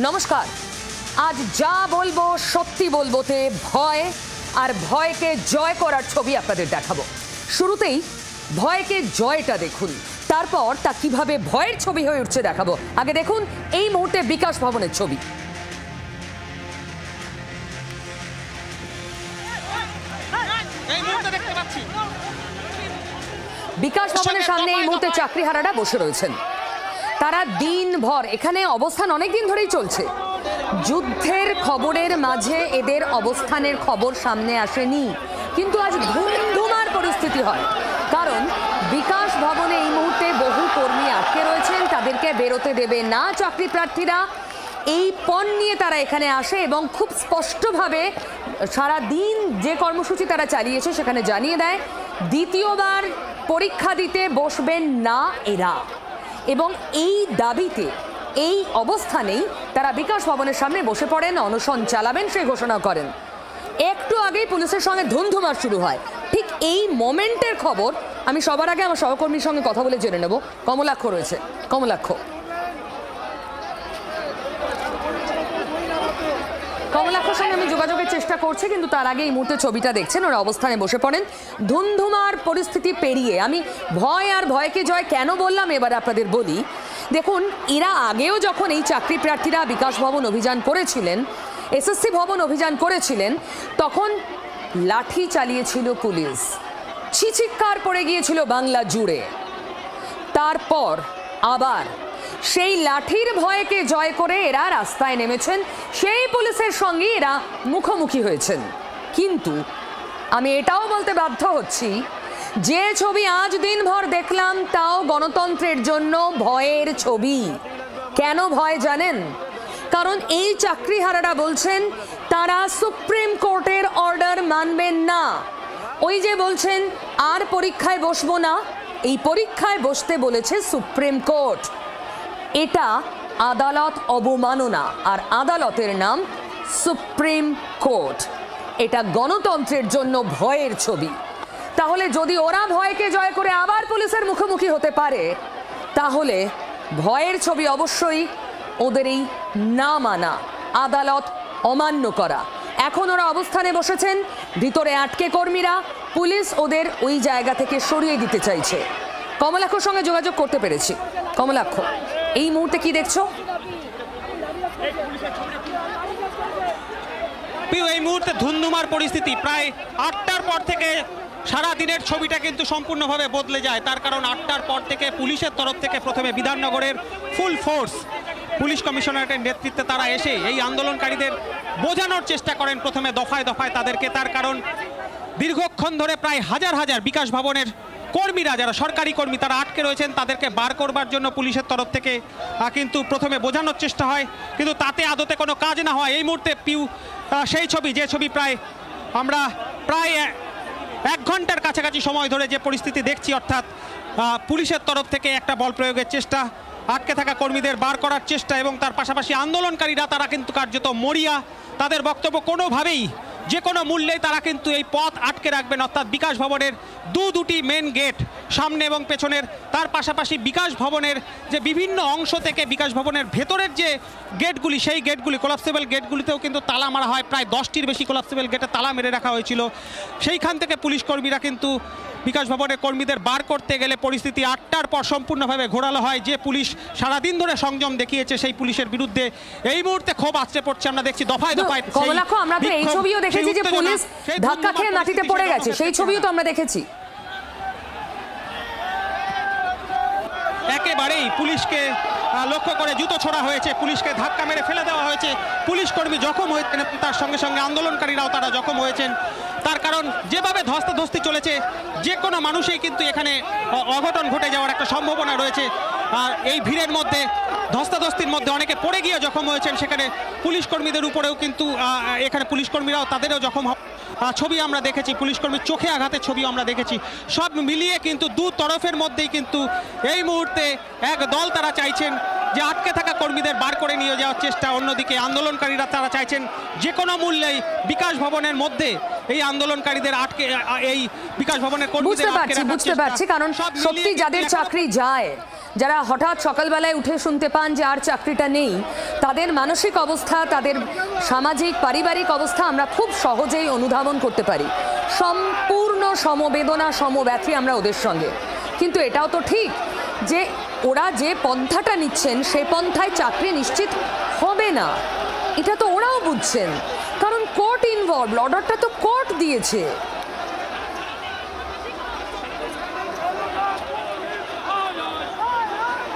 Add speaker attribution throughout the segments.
Speaker 1: নমস্কার। আজ যা বলবো সত্যি বলবোতে ভয় আর ভয়কে জয় করার ছবি আপনাদের দেখাবো। শুরুতেই ভয়কে জয়টা দেখুন, তারপর তা কিভাবে ভয়ের ছবি হয়ে উঠছে দেখাবো। আগে দেখুন এই মুহূর্তে বিকাশ ভবনের ছবি। বিকাশ ভবনের সামনে এই মুহূর্তে চাকরিহারারা বসে রয়েছেন। তারা দিনভর এখানে অবস্থান অনেকদিন ধরেই চলছে। যুদ্ধের খবরের মাঝে এদের অবস্থানের খবর সামনে আসেনি, কিন্তু আজ ধুমধুমার পরিস্থিতি হয়। কারণ বিকাশ ভবনে এই মুহূর্তে বহু কর্মী আটকে রয়েছেন, তাদেরকে বেরোতে দেবে না চাকরি প্রার্থীরা। এই পণ নিয়ে তারা এখানে আসে এবং খুব স্পষ্টভাবে সারা দিন যে কর্মসূচি তারা চালিয়েছে সেখানে জানিয়ে দেয় দ্বিতীয়বার পরীক্ষা দিতে বসবেন না এরা। এবং এই দাবিতে এই অবস্থানেই তারা বিকাশ ভবনের সামনে বসে পড়েন, অনশন চালাবেন সেই ঘোষণা করেন। একটু আগেই পুলিশের সঙ্গে ধুমধুমার শুরু হয়। ঠিক এই মোমেন্টের খবর আমি সবার আগে আমার সহকর্মীর সঙ্গে কথা বলে জেনে নেব। কমলাক্ষ রয়েছে। কমলাক্ষর সঙ্গে আমি যোগাযোগের চেষ্টা করছি, কিন্তু তার আগে এই মুহূর্তে ছবিটা দেখছেন, ওরা অবস্থানে বসে পড়েন। ধুমধুমার পরিস্থিতি পেরিয়ে আমি ভয় আর ভয়কে জয় কেন বললাম এবার আপনাদের বলি। দেখুন, এরা আগেও যখন এই চাকরি প্রার্থীরা বিকাশ ভবন অভিযান করেছিলেন, এসএসসি ভবন অভিযান করেছিলেন, তখন লাঠি চালিয়েছিল পুলিশ, চিৎকার পড়ে গিয়েছিল বাংলা জুড়ে। তারপর আবার সেই লাঠির ভয়কে জয় করে এরা রাস্তায় নেমেছেন, সেই পুলিশের সঙ্গে এরা মুখোমুখি হয়েছেন। কিন্তু আমি এটাও বলতে বাধ্য হচ্ছি, যে ছবি আজ দিনভর দেখলাম তাও গণতন্ত্রের জন্য ভয়ের ছবি। কেন ভয় জানেন? কারণ এই চাকরিহারারা বলছেন তারা সুপ্রিম কোর্টের অর্ডার মানবেন না। ওই যে বলছেন আর পরীক্ষায় বসবো না, এই পরীক্ষায় বসতে বলেছে সুপ্রিম কোর্ট। এটা আদালত অবমাননা, আর আদালতের নাম সুপ্রিম কোর্ট। এটা গণতন্ত্রের জন্য ভয়ের ছবি। তাহলে যদি ওরা ভয়কে জয় করে আবার পুলিশের মুখোমুখি হতে পারে, তাহলে ভয়ের ছবি অবশ্যই ওদের এই না মানা, আদালত অমান্য করা। এখন ওরা অবস্থানে বসেছেন, ভিতরে আটকে কর্মীরা, পুলিশ ওদের ওই জায়গা থেকে সরিয়ে দিতে চাইছে। কমলাক্ষর সঙ্গে যোগাযোগ করতে পেরেছি। কমলাক্ষ, এই মুহূর্তে কি দেখছো?
Speaker 2: এই মুহূর্তে ধুমধুমার পরিস্থিতি। প্রায় 8টার পর থেকে সারা দিনের ছবিটা কিন্তু সম্পূর্ণভাবে বদলে যায়। তার কারণ 8টার পর থেকে পুলিশের তরফ থেকে প্রথমে বিধাননগরের ফুল ফোর্স পুলিশ কমিশনারের নেতৃত্বে তারা এসে এই আন্দোলনকারীদের বোঝানোর চেষ্টা করেন, প্রথমে দফায় দফায় তাদেরকে। তার কারণ দীর্ঘক্ষণ ধরে প্রায় হাজার হাজার বিকাশ ভবনের কর্মীরা, যারা সরকারি কর্মী, তারা আটকে রয়েছেন। তাদেরকে বার করবার জন্য পুলিশের তরফ থেকে কিন্তু প্রথমে বোঝানোর চেষ্টা হয়, কিন্তু তাতে আদতে কোনো কাজ না হয়। এই মুহূর্তে সেই ছবি, যে ছবি আমরা প্রায় 1 ঘন্টার কাছাকাছি সময় ধরে যে পরিস্থিতি দেখছি, অর্থাৎ পুলিশের তরফ থেকে একটা বল প্রয়োগের চেষ্টা, আটকে থাকা কর্মীদের বার করার চেষ্টা, এবং তার পাশাপাশি আন্দোলনকারীরা তারা কিন্তু কার্যত মরিয়া। তাদের বক্তব্য কোনোভাবেই, যে কোনো মূল্যেই তারা কিন্তু এই পথ আটকে রাখবেন, অর্থাৎ বিকাশ ভবনের দুটি মেন গেট, সামনে এবং পেছনের। তার পাশাপাশি বিকাশ ভবনের যে বিভিন্ন অংশ থেকে বিকাশ ভবনের ভেতরের যে গেটগুলি, সেই গেটগুলি, কোলাপসেবল গেটগুলিতেও কিন্তু তালা মারা হয়। প্রায় 10টির বেশি কোলাপসেবল গেটে তালা মেরে রাখা হয়েছিল। সেইখান থেকে পুলিশ কর্মীরা কিন্তু বিকাশ ভবনের কর্মীদের বার করতে গেলে পরিস্থিতি 8টার পর সম্পূর্ণভাবে ঘোরালো হয়। যে পুলিশ সারাদিন ধরে সংযম দেখিয়েছে, সেই পুলিশের বিরুদ্ধে এই মুহূর্তে ক্ষোভ আসতে পড়ছে। আমরা দেখছি দফায় দফায়।
Speaker 1: কমলাক্ষ, আমরা তো এই ছবিও দেখেছি যে পুলিশ ধাক্কা খেয়ে মাটিতে পড়ে গেছে, সেই ছবিও তো আমরা দেখেছি।
Speaker 2: একেবারেই পুলিশকে লক্ষ্য করে জুতো ছোড়া হয়েছে, পুলিশকে ধাক্কা মেরে ফেলে দেওয়া হয়েছে। পুলিশ কর্মী জখম হয়েছেন, তার সঙ্গে সঙ্গে আন্দোলনকারীরাও তারা জখম হয়েছেন। তার কারণ যেভাবে ধস্তাধস্তি চলেছে, যে কোনো মানুষই কিন্তু এখানে অঘটন ঘটে যাওয়ার একটা সম্ভাবনা রয়েছে। আর এই ভিড়ের মধ্যে, ধস্তাধস্তির মধ্যে অনেকে পড়ে গিয়ে জখম হয়েছেন। সেখানে পুলিশ কর্মীদের উপরেও কিন্তু এখানে পুলিশ কর্মীরাও তাদেরও জখম ছবি আমরা দেখেছি, পুলিশ কর্মীর চোখে আঘাতের ছবিও আমরা দেখেছি। সব মিলিয়ে কিন্তু দু তরফের মধ্যেই কিন্তু এই মুহূর্তে এক দল তারা চাইছেন যে আটকে থাকা কর্মীদের বার করে নিয়ে যাওয়ার চেষ্টা, অন্যদিকে আন্দোলনকারীরা তারা চাইছেন যে কোনো মূল্যেই বিকাশ ভবনের মধ্যে এই আন্দোলনকারীদের আটকে এই বিকাশ ভবনের
Speaker 1: বুঝতে পারছি কারণ সত্যি যাদের চাকরি যায়, যারা হঠাৎ সকালবেলায় উঠে শুনতে পান যে আর চাকরিটা নেই, তাদের মানসিক অবস্থা, তাদের সামাজিক পারিবারিক অবস্থা আমরা খুব সহজেই অনুধাবন করতে পারি। সম্পূর্ণ সমবেদনা সমব্যথী আমরা ওদের সঙ্গে। কিন্তু এটাও তো ঠিক যে ওরা যে পন্থাটা নিচ্ছেন সে পন্থায় চাকরি নিশ্চিত হবে না, এটা তো ওরাও বুঝছেন, কারণ কোর্ট ইনভলভ, অর্ডারটা তো কোর্ট দিয়েছে।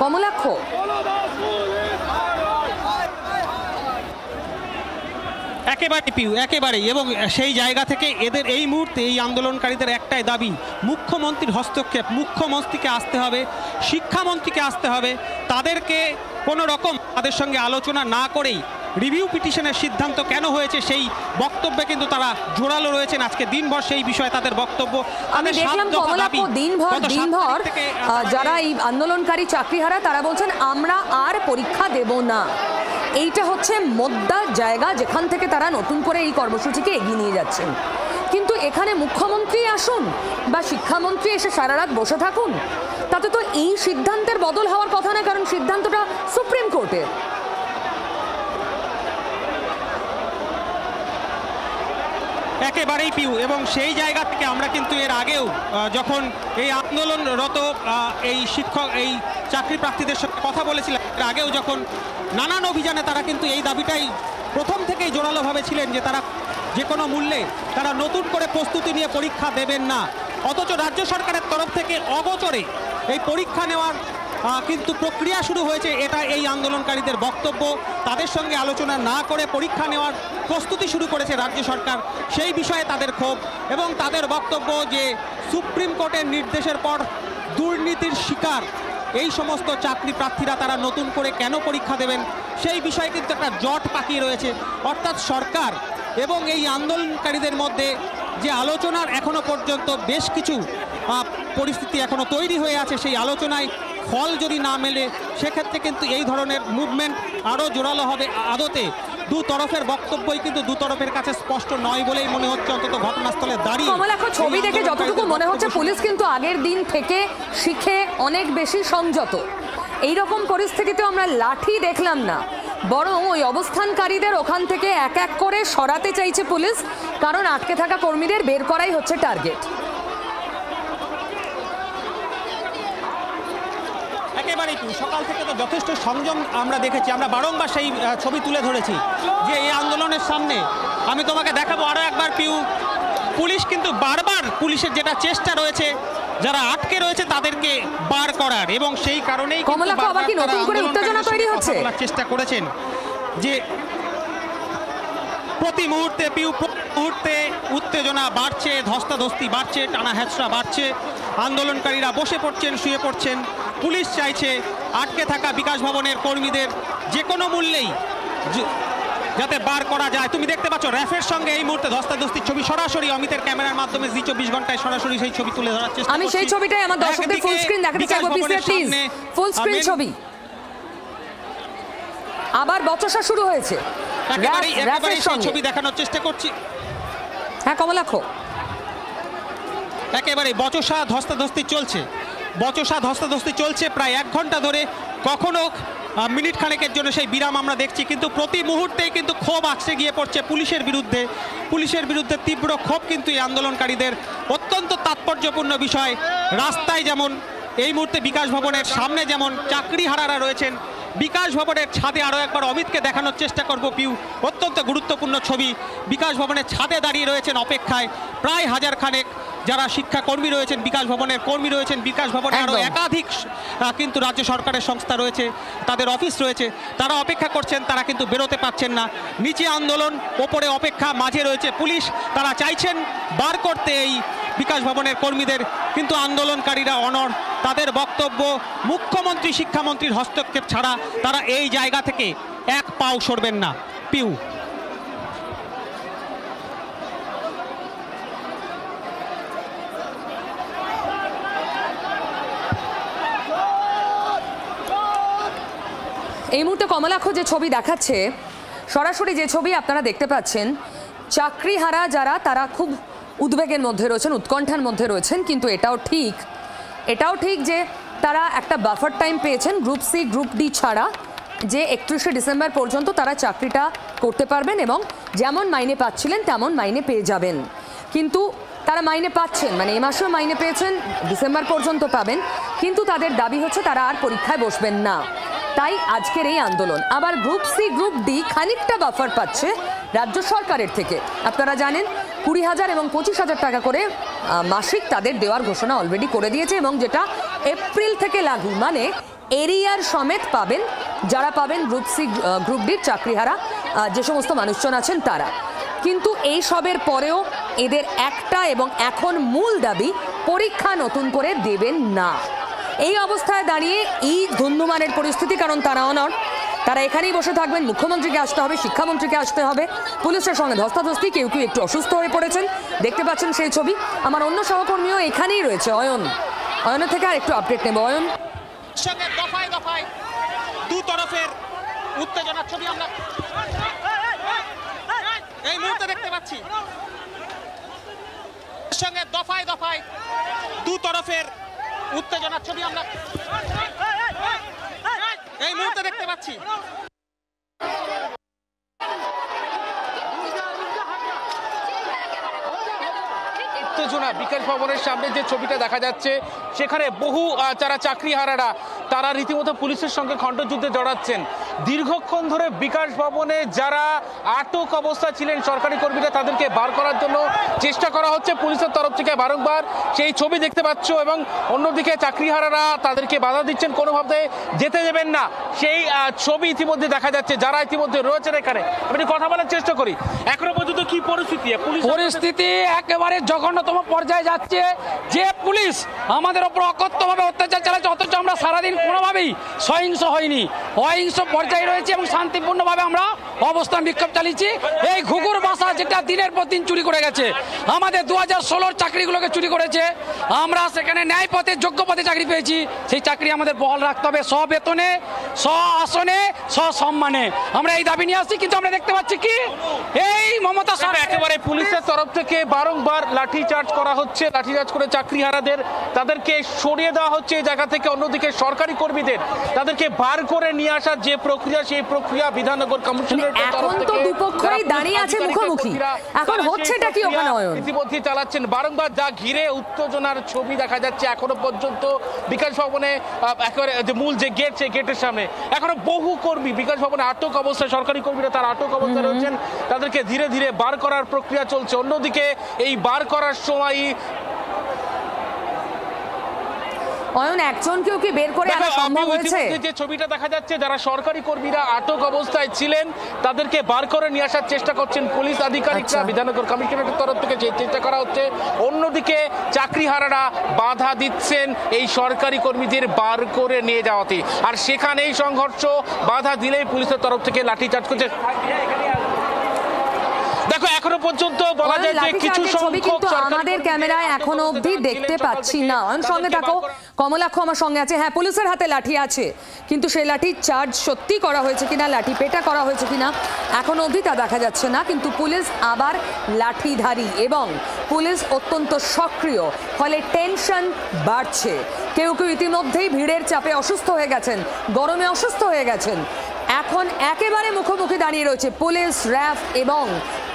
Speaker 1: কমলাক্ষ,
Speaker 2: একেবারে পিউ, একেবারেই। এবং সেই জায়গা থেকে এদের এই মুহূর্তে এই আন্দোলনকারীদের একটাই দাবি, মুখ্যমন্ত্রীর হস্তক্ষেপ, মুখ্যমন্ত্রীকে আসতে হবে, শিক্ষামন্ত্রীকে আসতে হবে। তাদেরকে কোনো রকম তাদের সঙ্গে আলোচনা না করেই রিভিউ পিটিশনের সিদ্ধান্ত কেন হয়েছে সেই বক্তব্যে কিন্তু তারা জোরালো রয়েছেন। আজকে দিনভর সেই বিষয়ে তাদের বক্তব্য।
Speaker 1: আমি দেখলাম কমলাক্ষ দিনভর যারা এই আন্দোলনকারী চাকরিহারা তারা বলছেন আমরা আর পরীক্ষা দেব না। এইটা হচ্ছে মোদ্দা জায়গা যেখান থেকে তারা নতুন করে এই কর্মসূচিকে এগিয়ে নিয়ে যাচ্ছেন। কিন্তু এখানে মুখ্যমন্ত্রী আসুন বা শিক্ষামন্ত্রী এসে সারা রাত বসে থাকুন, তাতে তো এই সিদ্ধান্তের বদল হওয়ার কথা না, কারণ সিদ্ধান্তটা সুপ্রিম কোর্টের।
Speaker 2: একেবারেই পিউ। এবং সেই জায়গা থেকে আমরা কিন্তু এর আগেও যখন এই আন্দোলনরত এই শিক্ষক এই চাকরি প্রার্থীদের সঙ্গে কথা বলেছিলাম, এর আগেও যখন নানান অভিযানে তারা কিন্তু এই দাবিটাই প্রথম থেকেই জোরালোভাবে ছিলেন যে তারা যে কোনো মূল্যে তারা নতুন করে প্রস্তুতি নিয়ে পরীক্ষা দেবেন না। অথচ রাজ্য সরকারের তরফ থেকে অগোচরে এই পরীক্ষা নেওয়ার কিন্তু প্রক্রিয়া শুরু হয়েছে, এটা এই আন্দোলনকারীদের বক্তব্য। তাদের সঙ্গে আলোচনা না করে পরীক্ষা নেওয়ার প্রস্তুতি শুরু করেছে রাজ্য সরকার, সেই বিষয়ে তাদের ক্ষোভ। এবং তাদের বক্তব্য যে সুপ্রিম কোর্টের নির্দেশের পর দুর্নীতির শিকার এই সমস্ত চাকরি প্রার্থীরা তারা নতুন করে কেন পরীক্ষা দেবেন, সেই বিষয়ে কিন্তু একটা জট পাকিয়ে রয়েছে। অর্থাৎ সরকার এবং এই আন্দোলনকারীদের মধ্যে যে আলোচনার এখনো পর্যন্ত বেশ কিছু পরিস্থিতি এখনো তৈরি হয়ে আছে, সেই আলোচনায় ফল যদি না মেলে সেক্ষেত্রে কিন্তু এই ধরনের মুভমেন্ট আরও জোরালো হবে। আদতে দু তরফের বক্তব্যই কিন্তু দু তরফের কাছে স্পষ্ট নয় বলেই মনে হচ্ছে, অন্তত ঘটনাস্থলে দাঁড়িয়ে।
Speaker 1: এখন ছবি দেখে যতটুকু মনে হচ্ছে পুলিশ কিন্তু আগের দিন থেকে শিখে অনেক বেশি সংযত। এইরকম পরিস্থিতিতে আমরা লাঠি দেখলাম না, বরং ওই অবস্থানকারীদের ওখান থেকে এক এক করে সরাতে চাইছে পুলিশ, কারণ আটকে থাকা কর্মীদের বের করাই হচ্ছে টার্গেট।
Speaker 2: একেবারেই সকাল থেকে তো যথেষ্ট সংযম আমরা দেখেছি, আমরা বারংবার সেই ছবি তুলে ধরেছি যে এই আন্দোলনের সামনে আমি তোমাকে দেখাবো আরও একবার পিউ, পুলিশ কিন্তু বারবার পুলিশের যেটা চেষ্টা রয়েছে যারা আটকে রয়েছে তাদেরকে বার করার, এবং সেই কারণেই চেষ্টা করেছেন যে প্রতি মুহূর্তে পিউ মুহূর্তে উত্তেজনা বাড়ছে, ধস্তাধস্তি বাড়ছে, টানা হেঁচড়া বাড়ছে, আন্দোলনকারীরা বসে পড়ছেন, শুয়ে পড়ছেন। পুলিশ চাইছে আটকে থাকা বিকাশ ভবনের কর্মীদের যে কোনো মূল্যেই যাতে বার করা যায়। তুমি দেখতে পাচ্ছ র্যাফের সঙ্গে এই মুহূর্তে ধস্তাধস্তির ছবি সরাসরি অমিতের ক্যামেরার মাধ্যমে জি 24 ঘন্টায় সরাসরি সেই ছবি তুলে ধরার চেষ্টা করছি।
Speaker 1: আমি সেই ছবিটাই আমার দর্শকদের ফুল স্ক্রিন দেখাতে চাইবো, প্লিজ ফুল স্ক্রিন ছবি। আবার বচসা শুরু হয়েছে,
Speaker 2: একেবারেই সেই ছবি দেখানোর চেষ্টা করছি।
Speaker 1: হ্যাঁ কমলাক্ষ,
Speaker 2: একেবারে বচসা ধস্তাধস্তি চলছে, বচসা ধস্তাধস্তি চলছে প্রায় 1 ঘন্টা ধরে। কখনো মিনিট খানেকের জন্য সেই বিরাম আমরা দেখছি, কিন্তু প্রতি মুহূর্তেই কিন্তু ক্ষোভ আছড়ে গিয়ে পড়ছে পুলিশের বিরুদ্ধে। পুলিশের বিরুদ্ধে তীব্র ক্ষোভ কিন্তু এই আন্দোলনকারীদের। অত্যন্ত তাৎপর্যপূর্ণ বিষয়, রাস্তায় যেমন এই মুহূর্তে বিকাশ ভবনের সামনে যেমন চাকরিহারারা রয়েছেন, বিকাশ ভবনের ছাদে আরও একবার অমিতকে দেখানোর চেষ্টা করব পিউ। অত্যন্ত গুরুত্বপূর্ণ ছবি, বিকাশ ভবনের ছাদে দাঁড়িয়ে রয়েছেন অপেক্ষায় প্রায় 1000 খানেক যারা শিক্ষাকর্মী রয়েছেন, বিকাশ ভবনের কর্মী রয়েছেন। বিকাশ ভবনে আরও একাধিক কিন্তু রাজ্য সরকারের সংস্থা রয়েছে, তাদের অফিস রয়েছে, তারা অপেক্ষা করছেন, তারা কিন্তু বেরোতে পারছেন না। নিচে আন্দোলন, ওপরে অপেক্ষা, মাঝে রয়েছে পুলিশ। তারা চাইছেন বার করতে এই বিকাশ ভবনের কর্মীদের, কিন্তু আন্দোলনকারীরা অনড়। তাদের বক্তব্য মুখ্যমন্ত্রী শিক্ষামন্ত্রীর হস্তক্ষেপ ছাড়া তারা এই জায়গা থেকে এক পাও সরবেন না। পিউ,
Speaker 1: এই মুহূর্তে কমলাক্ষ যে ছবি দেখাচ্ছে, সরাসরি যে ছবি আপনারা দেখতে পাচ্ছেন, চাকরিহারা যারা তারা খুব উদ্বেগের মধ্যে রয়েছেন, উৎকণ্ঠার মধ্যে রয়েছেন, কিন্তু এটাও ঠিক যে তারা একটা বাফার টাইম পেয়েছেন গ্রুপ সি গ্রুপ ডি ছাড়া, যে 31শে ডিসেম্বর পর্যন্ত তারা চাকরিটা করতে পারবেন এবং যেমন মাইনে পাচ্ছিলেন তেমন মাইনে পেয়ে যাবেন। কিন্তু তারা মাইনে পাচ্ছেন, মানে এই মাসেও মাইনে পেয়েছেন, ডিসেম্বর পর্যন্ত পাবেন, কিন্তু তাদের দাবি হচ্ছে তারা আর পরীক্ষায় বসবেন না। তাই আজকের এই আন্দোলন। আবার গ্রুপ সি গ্রুপ ডি খানিকটা বাফার পাচ্ছে রাজ্য সরকারের থেকে। আপনারা জানেন 20,000 এবং 25,000 টাকা করে মাসিক তাদের দেওয়ার ঘোষণা অলরেডি করে দিয়েছে, এবং যেটা এপ্রিল থেকে লাগু, মানে এরিয়ার সমেত পাবেন যারা পাবেন গ্রুপ সি গ্রুপ ডির চাকরিহারা যে সমস্ত মানুষজন আছেন তারা। কিন্তু এই সবের পরেও এদের একটা এবং এখন মূল দাবি, পরীক্ষা নতুন করে দেবেন না। এই অবস্থায় দাঁড়িয়ে এই ধুন্ধুমানের পরিস্থিতি, কারণ তারা অনড়, তারা এখানেই বসে থাকবেন। মুখ্যমন্ত্রীকে আসতে হবে, শিক্ষামন্ত্রীকে আসতে হবে, পুলিশের সঙ্গে ধস্তাধস্তি, কেউ কেউ একটু অসুস্থ হয়ে পড়েছেন, দেখতে পাচ্ছেন সেই ছবি। আমার অন্য সহকর্মীও এখানেই রয়েছে, অয়নের থেকে আর একটু আপডেট নেব। অয়ন,
Speaker 2: সঙ্গে দফায় দফায় দু তরফের উত্তেজনার ছবি আমরা এই মুহূর্তে দেখতে পাচ্ছি। সঙ্গে দফায় দফায় দু তরফের উত্তেজনার ছবি আমরা এই মুহূর্তে দেখতে পাচ্ছি।
Speaker 3: উত্তেজনা বিকাশ ভবনের সামনে যে ছবিটা দেখা যাচ্ছে, সেখানে বহু যারা চাকরিহারারা তারা রীতিমতো পুলিশের সঙ্গে খণ্ডযুদ্ধে জড়াচ্ছেন। দীর্ঘক্ষণ ধরে বিকাশ ভবনে যারা আটক অবস্থা ছিলেন সরকারি কর্মীরা, তাদেরকে বার করার জন্য চেষ্টা করা হচ্ছে পুলিশের তরফ থেকে বারংবার, সেই ছবি দেখতে পাচ্ছ। এবং অন্যদিকে চাকরিহারারা তাদেরকে বাধা দিচ্ছেন, কোনোভাবে যেতে দেবেন না, সেই ছবি ইতিমধ্যে দেখা যাচ্ছে। যারা ইতিমধ্যে রয়েছেন এখানে, আমি কথা বলার চেষ্টা করি, এখনো পর্যন্ত কি পরিস্থিতি?
Speaker 4: পরিস্থিতি একেবারে জঘন্যতম পর্যায়ে যাচ্ছে। যে পুলিশ আমাদের ওপর অকথ্যভাবে অত্যাচার চালাচ্ছে, অথচ আমরা সারাদিন কোনোভাবেই সহিংস হয়নি, অহিংস পর্যায়ে রয়েছে এবং শান্তিপূর্ণভাবে আমরা অবস্থান বিক্ষোভ চালিয়েছি। এই ঘুঘুর বাসা যেটা দিনের পর দিন চুরি করে গেছে, আমাদের 2016 চাকরিগুলোকে চুরি করেছে, আমরা সেখানে ন্যায় পথে যোগ্য পথে চাকরি পেয়েছি। সেই চাকরি আমাদের বহাল রাখতে হবে, বেতনে, আসনে, সম্মানে। আমরা এই দাবি নিয়ে আসছি, কিন্তু আমরা দেখতে পাচ্ছি কি এই মমতা সরকার
Speaker 3: একেবারে পুলিশের তরফ থেকে বারংবার লাঠিচার্জ করা হচ্ছে, লাঠিচার্জ করে চাকরিহারাদের তাদেরকে সরিয়ে দেওয়া হচ্ছে এই জায়গা থেকে। অন্যদিকে সরকারি কর্মীদের তাদেরকে বার করে নিয়ে আসার যে প্রক্রিয়া, সেই প্রক্রিয়া বিধাননগর কমিশনের
Speaker 1: এখন তো দুপক্ষই দাঁড়িয়ে আছে মুখোমুখি, এখন হচ্ছেটা কি ওখানে?
Speaker 3: ইতিমধ্যে চালাচ্ছেন বারংবার, যা ঘিরে উত্তেজনার ছবি দেখা যাচ্ছে। এখনো পর্যন্ত বিকাশ ভবনে একেবারে যে মূল যে গেট, সেই গেটের সামনে এখনো বহু কর্মী বিকাশ ভবনে আটক অবস্থায়, সরকারি কর্মীরা তারা আটক অবস্থায় রয়েছেন, তাদেরকে ধীরে ধীরে বার করার প্রক্রিয়া চলছে। অন্যদিকে এই বার করার সময়
Speaker 1: অয়ন, একজনকেও কি বের করে আনা সম্ভব হয়েছে?
Speaker 3: যে ছবিটা দেখা যাচ্ছে, যারা সরকারি কর্মীরা আটক অবস্থায় ছিলেন তাদেরকে বার করে নিয়ে আসার চেষ্টা করছেন পুলিশ আধিকারিকরা। বিধাননগর কমিশনারের তরফ থেকে যে চেষ্টা করা হচ্ছে, অন্যদিকে চাকরিহারারা বাধা দিচ্ছেন এই সরকারি কর্মীদের বার করে নিয়ে যাওয়াতে। আর সেখানেই সংঘর্ষ, বাধা দিলেই পুলিশের তরফ থেকে লাঠিচার্জ করছে। দেখো, এখনো পর্যন্ত বলা যায় যে কিছু
Speaker 1: ছবি কিন্তু আমাদের ক্যামেরায় এখনো অবধি দেখতে পাচ্ছি না। সঙ্গে থাকো, কমলাক্ষ আমার সঙ্গে আছে। হ্যাঁ, পুলিশের হাতে লাঠি আছে, কিন্তু সেই লাঠি চার্জ সত্যি করা হয়েছে কিনা, লাঠি পেটা করা হয়েছে কিনা এখনো অবধি তা দেখা যাচ্ছে না। কিন্তু পুলিশ আবার লাঠিধারী এবং পুলিশ অত্যন্ত সক্রিয়, ফলে টেনশন বাড়ছে। কেউ কেউ ইতিমধ্যেই ভিড়ের চাপে অসুস্থ হয়ে গেছেন, গরমে অসুস্থ হয়ে গেছেন। এখন একেবারে মুখোমুখি দাঁড়িয়ে রয়েছে পুলিশ, র্যাব এবং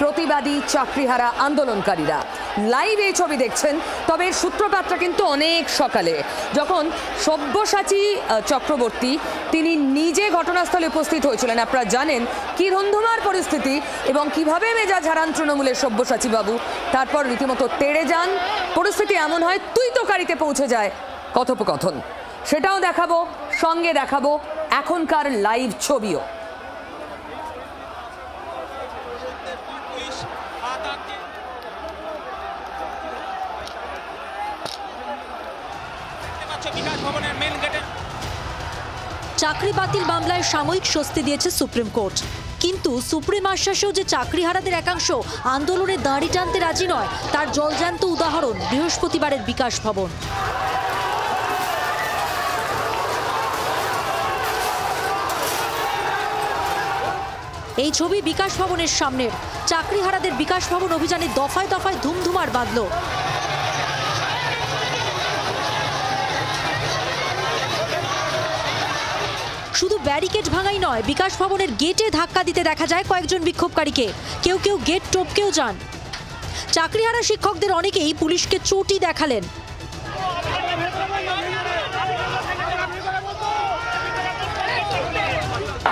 Speaker 1: প্রতিবাদী চাকরিহারা আন্দোলনকারীরা। লাইভ এই ছবি দেখছেন, তবে সূত্রপাতটা কিন্তু অনেক সকালে, যখন সব্যসাচী চক্রবর্তী তিনি নিজে ঘটনাস্থলে উপস্থিত হয়েছিলেন। আপনারা জানেন কি ধুন্ধুমার পরিস্থিতি এবং কিভাবে মেজাজ হারান তৃণমূলের সব্যসাচী বাবু, তারপর রীতিমতো তেড়ে যান। পরিস্থিতি এমন হয় তুই তো গাড়িতে পৌঁছে যায় কথোপকথন, সেটাও দেখাবো, সঙ্গে দেখাবো এখনকার লাইভ ছবিও।
Speaker 5: চাকরি বাতিল মামলায় সাময়িক স্বস্তি দিয়েছে সুপ্রিম কোর্ট, কিন্তু সুপ্রিম আশ্বাসেও যে চাকরিহারাদের একাংশ আন্দোলনে দাঁড়ি টানতে রাজি নয়, তার জলজ্যান্ত উদাহরণ বৃহস্পতিবারের বিকাশ ভবন। এই ছবি বিকাশ ভবনের সামনের। চাকরিহারাদের বিকাশ ভবন অভিযানে দফায় দফায় ধুমধুমার বাঁধল। শুধু ব্যারিকেড ভাঙাই নয়, বিকাশ ভবনের গেটে ধাক্কা দিতে দেখা যায় কয়েকজন বিক্ষোভকারীকে। কেউ কেউ গেট টপকেও যান। চাকরিহারা শিক্ষকদের অনেকেই পুলিশকে চটি দেখালেন।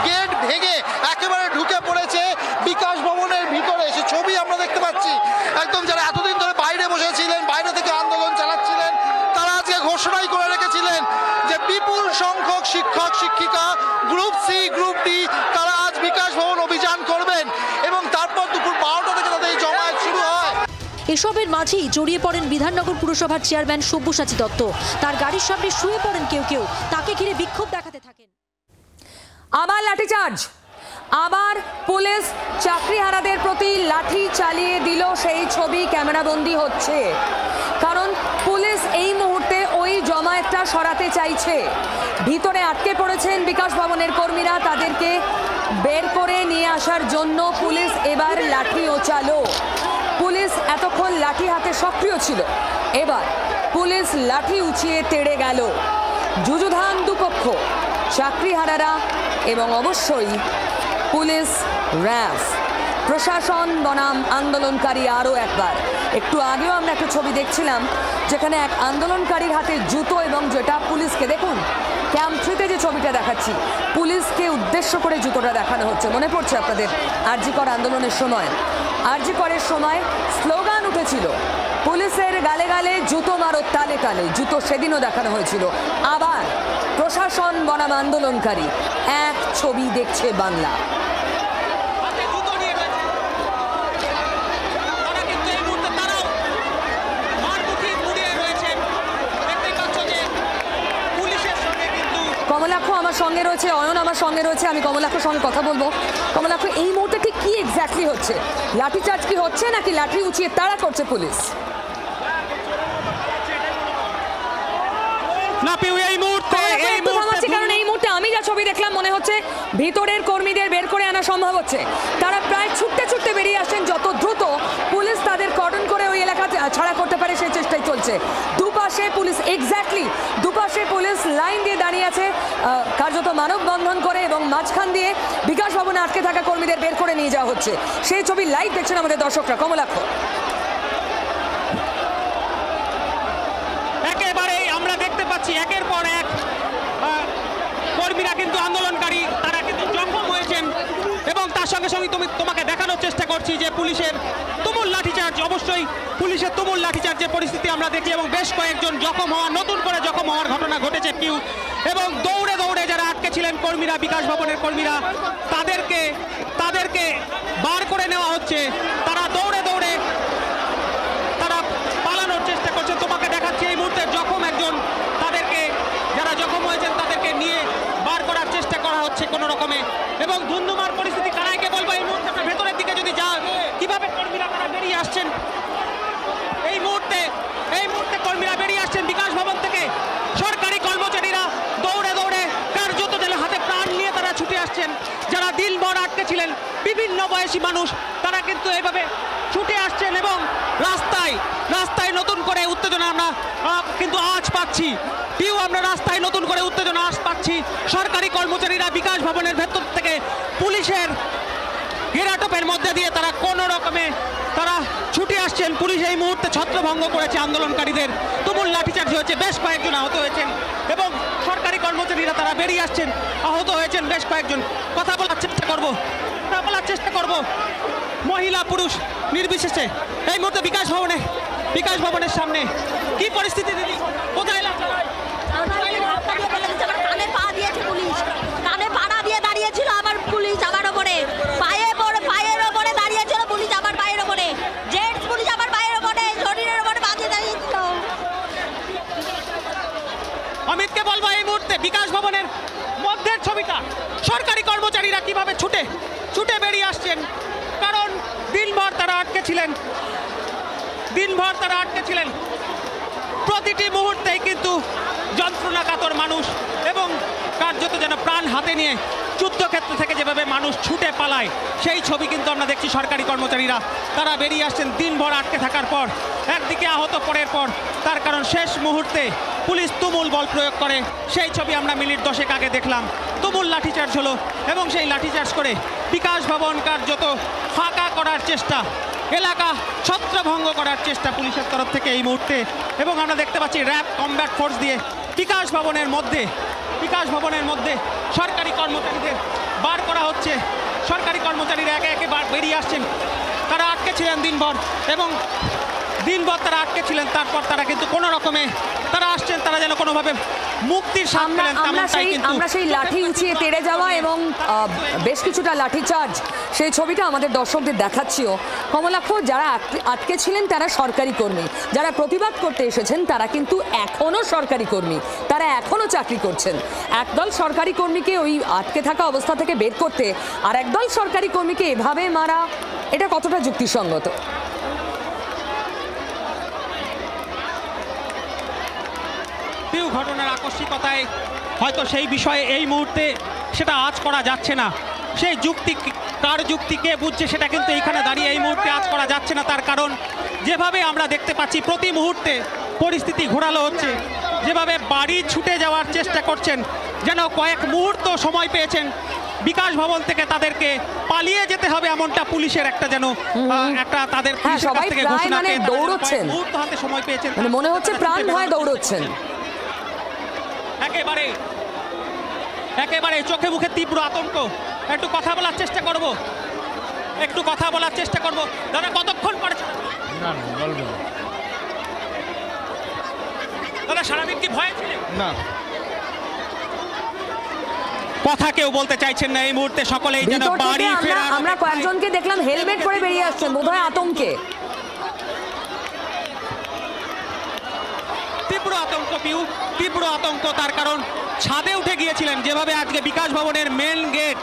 Speaker 6: গেট ভেঙে একেবারে ঢুকে পড়েছে বিকাশ ভবনের ভিতরে। সে ছবি আমরা দেখতে পাচ্ছি। একদম যারা এতদিন ধরে বাইরে বসেছিলেন, বাইরে থেকে আন্দোলন চালাচ্ছিলেন, তারা আজকে ঘোষণাই করে রেখেছিলেন যে বিপুল সংখ্যক শিক্ষক শিক্ষিকা গ্রুপ সি গ্রুপ ডি তারা আজ বিকাশ ভবন অভিযান করবেন এবং তারপর দুপুর 12টা থেকে তাদের এই জমায়েত শুরু হয়।
Speaker 5: এসবের মাঝেই জড়িয়ে পড়েন বিধাননগর পুরসভার চেয়ারম্যান সব্যসাচী দত্ত। তার গাড়ির সামনে শুয়ে পড়েন কেউ কেউ, তাকে ঘিরে বিক্ষোভ দেখাতে থাকেন।
Speaker 1: আবার লাঠিচার্জ, আবার পুলিশ চাকরিহারাদের প্রতি লাঠি চালিয়ে দিল। সেই ছবি ক্যামেরাবন্দি হচ্ছে, কারণ পুলিশ এই মুহূর্তে ওই জমায়েতটা সরাতে চাইছে। ভিতরে আটকে পড়েছেন বিকাশ ভবনের কর্মীরা, তাদেরকে বের করে নিয়ে আসার জন্য পুলিশ এবার লাঠি ওচালো। পুলিশ এতক্ষণ লাঠি হাতে সক্রিয় ছিল, এবার পুলিশ লাঠি উঁচিয়ে তেড়ে গেল। যুযুধান দুপক্ষ, চাকরিহারারা এবং অবশ্যই পুলিশ, র্যাফ, প্রশাসন বনাম আন্দোলনকারী। আরও একবার, একটু আগেও আমরা একটা ছবি দেখছিলাম যেখানে এক আন্দোলনকারীর হাতে জুতো, এবং যেটা পুলিশকে, দেখুন ক্যাম্প 3-তে যে ছবিটা দেখাচ্ছি, পুলিশকে উদ্দেশ্য করে জুতোটা দেখানো হচ্ছে। মনে পড়ছে আপনাদের আরজি কর আন্দোলনের সময়, আরজি করের সময় স্লোগান উঠেছিল, পুলিশের গালে গালে জুতো মারো তালে তালে। জুতো সেদিনও দেখানো হয়েছিল। আবার প্রশাসন বনাম আন্দোলনকারী, এক ছবি দেখছে বাংলা। কমলাক্ষ আমার সঙ্গে রয়েছে, অয়ন আমার সঙ্গে রয়েছে, আমি কমলাক্ষর সঙ্গে কথা বলবো। কমলাক্ষ, এই মুহূর্তে ঠিক কি এক্স্যাক্টলি হচ্ছে? লাঠিচার্জ কি হচ্ছে নাকি লাঠি উঁচিয়ে তাড়া করছে পুলিশ?
Speaker 2: না পিউ, এই মুহূর্তে
Speaker 1: কারণ এই মুহূর্তে আমি যা ছবি দেখলাম মনে হচ্ছে ভিতরের কর্মীদের বের করে আনা সম্ভব হচ্ছে। তারা প্রায় ছুটতে ছুটতে বেরিয়ে আসছেন, যত দ্রুত পুলিশ তাদের কর্ডন করে ওই এলাকা ছাড়া করতে পারে সেই চেষ্টাই চলছে। দুপাশে পুলিশ, এক্স্যাক্টলি দুপাশে পুলিশ লাইন দিয়ে দাঁড়িয়ে আছে, কার্যত মানববন্ধন করে, এবং মাঝখান দিয়ে বিকাশ ভবনে আটকে থাকা কর্মীদের বের করে নিয়ে যাওয়া হচ্ছে। সেই ছবি লাইভ দেখছেন আমাদের দর্শকরা। কমলাক্ষ,
Speaker 2: একেবারেই আমরা দেখতে পাচ্ছি একের পর এক কর্মীরা কিন্তু আন্দোলনকারী, তারা কিন্তু জখম হয়েছেন, এবং তার সঙ্গে সঙ্গে তোমাকে দেখানোর চেষ্টা করছি যে পুলিশের তুমুল লাঠিচার্জ, অবশ্যই পুলিশের তুমুল লাঠিচার্জের পরিস্থিতি আমরা দেখি, এবং বেশ কয়েকজন জখম হওয়া, নতুন করে জখম হওয়ার ঘটনা ঘটেছে পিউ। এবং দৌড়ে দৌড়ে যারা আটকে ছিলেন কর্মীরা, বিকাশ ভবনের কর্মীরা, তাদেরকে বার করে নেওয়া হচ্ছে। তারা দৌড়ে দৌড়ে তারা পালানোর চেষ্টা করছে। তোমাকে দেখাচ্ছি এই মুহূর্তে জখম একজন, তাদেরকে, যারা জখম হয়েছেন তাদেরকে নিয়ে বার করার চেষ্টা করা হচ্ছে কোনো রকমে। এবং ধুন্ধুমার পরিস্থিতি, কারাইকে বলবো এই মুহূর্তে ভেতরের দিকে যদি যাও, কিভাবে কর্মীরা তারা বেরিয়ে আসছেন। এই মুহূর্তে কর্মীরা বেরিয়ে আসছেন বিকাশ ভবন থেকে। সরকারি কর্মচারীরা দৌড়ে দৌড়ে কার্যত জেলে হাতে প্রাণ নিয়ে তারা ছুটে আসছেন। যারা দিনভর আটকে ছিলেন, বিভিন্ন বয়সী মানুষ, তারা কিন্তু এইভাবে ছুটে আসছেন, এবং রাস্তায় নতুন করে উত্তেজনা আমরা কিন্তু আজ পাচ্ছি। পিউ, আমরা রাস্তায় নতুন করে উত্তেজনা আজ পাচ্ছি। সরকারি কর্মচারীরা বিকাশ ভবনের ভেতর থেকে পুলিশের ঘেরাটোপের মধ্যে দিয়ে তারা কোনো রকমে তারা ছুটে আসছেন। পুলিশ এই মুহূর্তে ছত্রভঙ্গ করেছে আন্দোলনকারীদের, তুমুল লাঠিচার্জ হয়েছে, বেশ কয়েকজন আহত হয়েছেন, এবং সরকারি কর্মচারীরা তারা বেরিয়ে আসছেন, আহত হয়েছেন বেশ কয়েকজন। কথা বলার চেষ্টা করব মহিলা পুরুষ নির্বিশেষে। এই মুহূর্তে বিকাশ ভবনের সামনে কি পরিস্থিতি দিদি? কোথায়
Speaker 7: কানে পা দিয়েছে পুলিশ, কানে পাড়া দিয়ে দাঁড়িয়েছিল আমার পুলিশ, আমার ওপরে পায়ের ওপরে দাঁড়িয়েছিল পুলিশ, আমার পায়ের ওপরে, জেন্টস পুলিশ আমার পায়ের ওপরে, শরীরের ওপরে পা দিয়ে দাঁড়িয়েছিল।
Speaker 2: অমিতকে বলবো এই মুহূর্তে বিকাশ ভবনের মধ্যের ছবিটা, সরকারি কর্মচারীরা কিভাবে ছুটে বেরিয়ে আসছেন, কারণ দিনভর তারা আটকে ছিলেন। প্রতিটি মুহূর্তেই কিন্তু যন্ত্রণা কাতর মানুষ, এবং কার্যত যেন প্রাণ হাতে নিয়ে যুদ্ধক্ষেত্র থেকে যেভাবে মানুষ ছুটে পালায় সেই ছবি কিন্তু আমরা দেখছি। সরকারি কর্মচারীরা তারা বেরিয়ে আসছেন দিনভর আটকে থাকার পর, একদিকে আহত পরের পর, তার কারণ শেষ মুহূর্তে পুলিশ তুমুল বল প্রয়োগ করে। সেই ছবি আমরা মিনিট 10 আগে দেখলাম। তুমুল লাঠিচার্জ হলো এবং সেই লাঠিচার্জ করে বিকাশ ভবন কার্যত ফাঁকা করার চেষ্টা, এলাকা ছত্রভঙ্গ করার চেষ্টা পুলিশের তরফ থেকে এই মুহূর্তে। এবং আমরা দেখতে পাচ্ছি র্যাব কমব্যাট ফোর্স দিয়ে বিকাশ ভবনের মধ্যে সরকারি কর্মচারীদের বার করা হচ্ছে। সরকারি কর্মচারীরা একে একে বেরিয়ে আসছেন। তারা আটকে ছিলেন দিনভর এবং দিনভর তারা আটকে ছিলেন, তারপর তারা কিন্তু কোনো রকমে তারা আসছেন, তারা যেন কোনোভাবে মুক্তির স্বাদ পেলেন তেমনটাই কিন্তু।
Speaker 1: আমরা সেই লাঠি উঁচিয়ে তেড়ে যাওয়া এবং বেশ কিছুটা লাঠি চার্জ সেই ছবিটা আমাদের দর্শকদের দেখাচ্ছিও। কমলাক্ষ, যারা আটকে ছিলেন তারা সরকারি কর্মী, যারা প্রতিবাদ করতে এসেছেন তারা কিন্তু এখনও সরকারি কর্মী, তারা এখনও চাকরি করছেন। একদল সরকারি কর্মীকে ওই আটকে থাকা অবস্থা থেকে বের করতে আর একদল সরকারি কর্মীকে এভাবে মারা, এটা কতটা যুক্তিসঙ্গত?
Speaker 2: ঘটনার আকস্মিকতায় হয়তো সেই বিষয়ে এই মুহূর্তে সেটা আজ করা যাচ্ছে না। সেই যুক্তি কার যুক্তি কে বুঝছে সেটা কিন্তু এইখানে দাঁড়িয়ে এই মুহূর্তে আজ করা যাচ্ছে না। তার কারণ যেভাবে আমরা দেখতে পাচ্ছি প্রতি মুহূর্তে পরিস্থিতি ঘোরালো হচ্ছে, যেভাবে বাড়ি ছুটে যাওয়ার চেষ্টা করছেন, যেন কয়েক মুহূর্ত সময় পেয়েছেন বিকাশ ভবন থেকে তাদেরকে পালিয়ে যেতে হবে এমনটা পুলিশের একটা যেন একটা তাদের
Speaker 1: সবাই প্রায় দৌড়চ্ছেন,
Speaker 2: মুহূর্ত হাতে সময় পেয়েছেন,
Speaker 1: মনে হচ্ছে প্রাণ ভয় দৌড়চ্ছেন।
Speaker 2: একেবারে চোখে মুখে তীব্র আতঙ্ক। একটু কথা বলার চেষ্টা করব, দাদা কতক্ষণ পরে? দাদা সারাদিন কি ভয় ছিল?
Speaker 3: না,
Speaker 2: কথা কেউ বলতে চাইছেন না এই মুহূর্তে। সকলেই যেন বাড়ি ফেরা।
Speaker 1: আমরা কয়েকজনকে দেখলাম হেলমেট পরে বেরিয়ে আসছেন, বোধহয় আতঙ্কে।
Speaker 2: তীব্র আতঙ্ক, তার কারণ ছাদে উঠে গিয়েছিলেন। যেভাবে আজকে বিকাশ ভবনের মেন গেট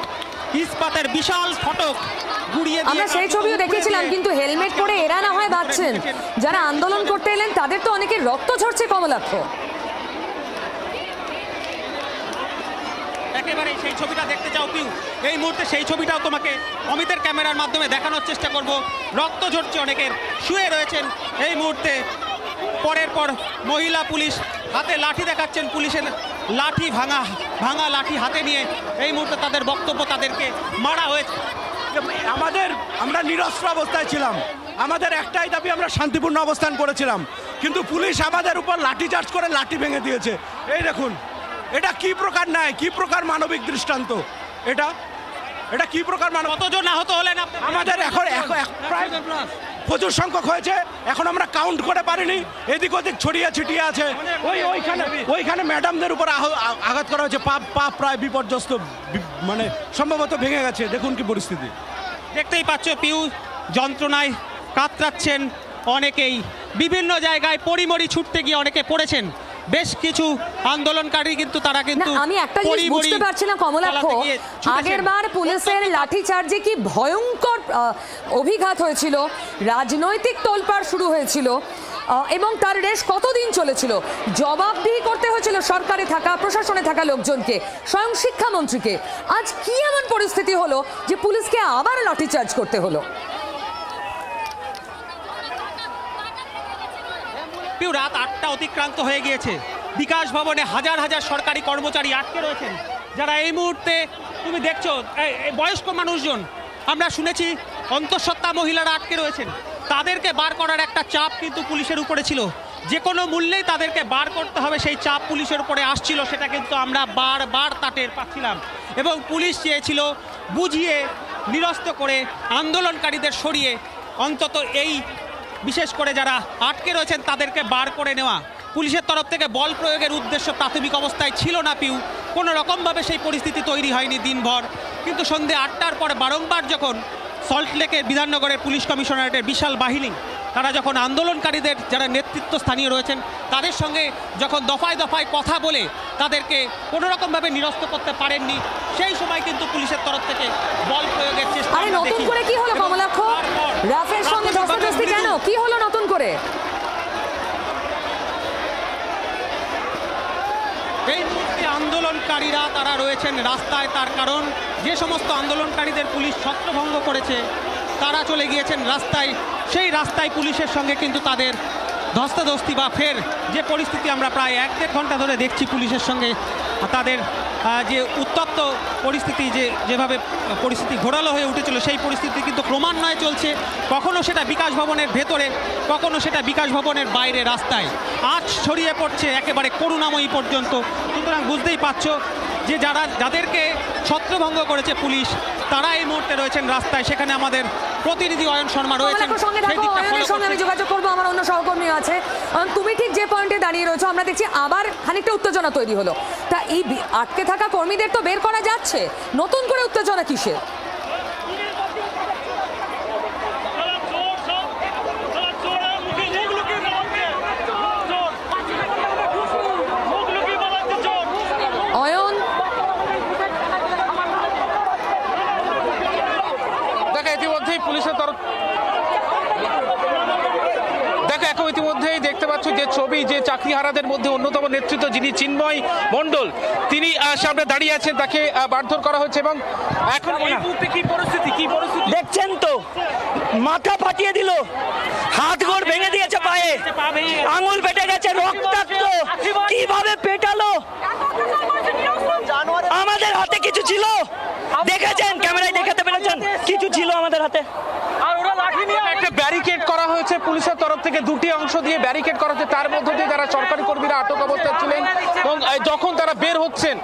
Speaker 2: ইস্পাতের বিশাল ফটক গুড়িয়ে দিয়ে,
Speaker 1: আমরা সেই ছবিও দেখেছিলাম, কিন্তু হেলমেট পরে এরা না হয় বাঁচছেন, যারা আন্দোলন করতে এলেন তাদের তো অনেকের রক্ত ঝরছে। কমলাক্ষ,
Speaker 2: একেবারে সেই ছবিটা দেখতে চাও পিউ? এই মুহূর্তে সেই ছবিটাও তোমাকে অমিতের ক্যামেরার মাধ্যমে দেখানোর চেষ্টা করব। রক্ত ঝরছে অনেকের, শুয়ে রয়েছেন এই মুহূর্তে। পরের পর মহিলা পুলিশ হাতে লাঠি দেখাচ্ছেন, পুলিশের লাঠি ভাঙা লাঠি হাতে নিয়ে এই মুহূর্তে তাদের বক্তব্য, তাদেরকে মারা হয়েছে।
Speaker 8: আমরা নিরস্ত্র অবস্থায় ছিলাম, আমাদের একটাই দাবি, আমরা শান্তিপূর্ণ অবস্থান করেছিলাম, কিন্তু পুলিশ আমাদের উপর লাঠি চার্জ করে লাঠি ভেঙে দিয়েছে। এই দেখুন, এটা কি প্রকার ন্যায়, কি প্রকার মানবিক দৃষ্টান্ত? এটা কি প্রকার মানব?
Speaker 2: কতজন আহত হলেন?
Speaker 8: আমাদের এখন প্রায় প্রচুর সংখ্যক হয়েছে, এখন আমরা কাউন্ট করে পারিনি, এদিক ওদিক ছড়িয়ে ছিটিয়ে আছে। ওইখানে ম্যাডামদের উপর আঘাত করা হয়েছে, পা প্রায় বিপর্যস্ত, মানে সম্ভবত ভেঙে গেছে। দেখুন কি পরিস্থিতি,
Speaker 2: দেখতেই পাচ্ছ পিউ, যন্ত্রণায় কাতরাচ্ছেন অনেকেই। বিভিন্ন জায়গায় পরিমরি ছুটতে গিয়ে অনেকে পড়েছেন। বেশ কিছু আন্দোলনকারী কিন্তু তারা কিন্তু
Speaker 1: আমি একটা জিনিস বুঝতে পারছি না কমলাক্ষ, আগেরবার পুলিশের লাঠি চার্জে কি ভয়ঙ্কর অভিঘাত হয়েছিল, রাজনৈতিক তোলপাড় শুরু হয়েছিল এবং তার রেশ কতদিন চলেছিল, জবাবদিহি করতে হয়েছিল সরকারে থাকা প্রশাসনে থাকা লোকজনকে, স্বয়ং শিক্ষামন্ত্রীকে। আজ কি এমন পরিস্থিতি হলো যে পুলিশকে আবার লাঠি চার্জ করতে হলো?
Speaker 2: রাত 8টা অতিক্রান্ত হয়ে গিয়েছে, বিকাশ ভবনে হাজার হাজার সরকারি কর্মচারী আটকে রয়েছেন, যারা এই মুহূর্তে তুমি দেখছো বয়স্ক মানুষজন, আমরা শুনেছি অন্তঃসত্ত্বা মহিলারা আটকে রয়েছেন। তাদেরকে বার করার একটা চাপ কিন্তু পুলিশের উপরে ছিল, যে কোনো মূল্যেই তাদেরকে বার করতে হবে, সেই চাপ পুলিশের উপরে আসছিল। সেটা কিন্তু আমরা বারবার টের পাচ্ছিলাম এবং পুলিশ চেয়েছিল বুঝিয়ে নিরস্ত করে আন্দোলনকারীদের সরিয়ে অন্তত এই বিশেষ করে যারা আটকে রয়েছেন তাদেরকে বার করে নেওয়া। পুলিশের তরফ থেকে বল প্রয়োগের উদ্দেশ্য প্রাথমিক অবস্থায় ছিল না পিউ, কোনো রকমভাবে সেই পরিস্থিতি তৈরি হয়নি দিনভর। কিন্তু সন্ধ্যে 8টার পরে বারংবার যখন সল্টলেকের বিধাননগরের পুলিশ কমিশনারেটের বিশাল বাহিনী তারা যখন আন্দোলনকারীদের যারা নেতৃত্ব স্থানীয় রয়েছেন তাদের সঙ্গে যখন দফায় দফায় কথা বলে তাদেরকে কোনো রকমভাবে নিরস্ত করতে পারেননি, সেই সময় কিন্তু পুলিশের তরফ থেকে বল প্রয়োগের চেষ্টা।
Speaker 1: আরে নতুন করে কি হলো কমলাক্ষ? রাফের সঙ্গে ধস্তাধস্তি কেন? কি হলো নতুন করে?
Speaker 2: এই মুহূর্তে আন্দোলন আন্দোলনকারীরা তারা রয়েছেন রাস্তায়, তার কারণ যে সমস্ত আন্দোলনকারীদের পুলিশ ছত্রভঙ্গ করেছে তারা চলে গিয়েছেন রাস্তায়। সেই রাস্তায় পুলিশের সঙ্গে কিন্তু তাদের ধস্তাধস্তি বা ফের যে পরিস্থিতি আমরা প্রায় 1-1.5 ঘন্টা ধরে দেখছি পুলিশের সঙ্গে তাদের যে উত্তপ্ত পরিস্থিতি, যেভাবে পরিস্থিতি ঘোরালো হয়ে উঠেছিল, সেই পরিস্থিতি কিন্তু ক্রমান্বয়ে চলছে। কখনো সেটা বিকাশ ভবনের ভেতরে, কখনো সেটা বিকাশ ভবনের বাইরে রাস্তায় আজ ছড়িয়ে পড়ছে একেবারে করুণাময়ী পর্যন্ত। সুতরাং বুঝতেই পারছো যে যাদেরকে ছত্রভঙ্গ করেছে পুলিশ তারা এই মুহূর্তে রয়েছেন রাস্তায়। সেখানে আমাদের প্রতিনিধি অয়ন শর্মা রয়েছেন, সেই দিকটা ফলো
Speaker 1: সঙ্গে আমি যোগাযোগ করবো, আমার অন্য সহকর্মী আছে। তুমি ঠিক যে পয়েন্টে দাঁড়িয়ে রয়েছো, আমরা দেখছি আবার খানিকটা উত্তেজনা তৈরি হলো। তা এই আটকে থাকা কর্মীদের তো বের করা যাচ্ছে, নতুন করে উত্তেজনা কিসের? অয়ন,
Speaker 3: ইতিমধ্যেই পুলিশের তরফ ইতিমধ্যেই দেখতে পাচ্ছ যে ছবি, যে চাকরিহারাদের মধ্যে অন্যতম নেতৃত্ব যিনি চিন্ময় মণ্ডল, তিনি সামনে দাঁড়িয়ে আছেন, তাকে মারধর করা হয়েছে। এবং এখন এই মুহূর্তে কি পরিস্থিতি
Speaker 9: দেখছেন তো, মাথা ফাটিয়ে দিল, হাত গোড় ভেঙে দিয়েছে, পায়ে আঙুল পেটে গেছে, রক্তাক্ত, কিভাবে পেটালো। আমাদের হাতে কিছু ছিল, দেখেছেন, ক্যামেরায় দেখাতে পেরেছেন, কিছু ছিল আমাদের হাতে।
Speaker 3: একটা ব্যারিকেড করা হয়েছে পুলিশের তরফ থেকে, দুটি অংশ দিয়ে ব্যারিকেড করা হচ্ছে, তার মধ্য দিয়ে যারা সরকারি কর্মীরা আটক অবস্থায় ছিলেন এবং যখন তারা বের হচ্ছেন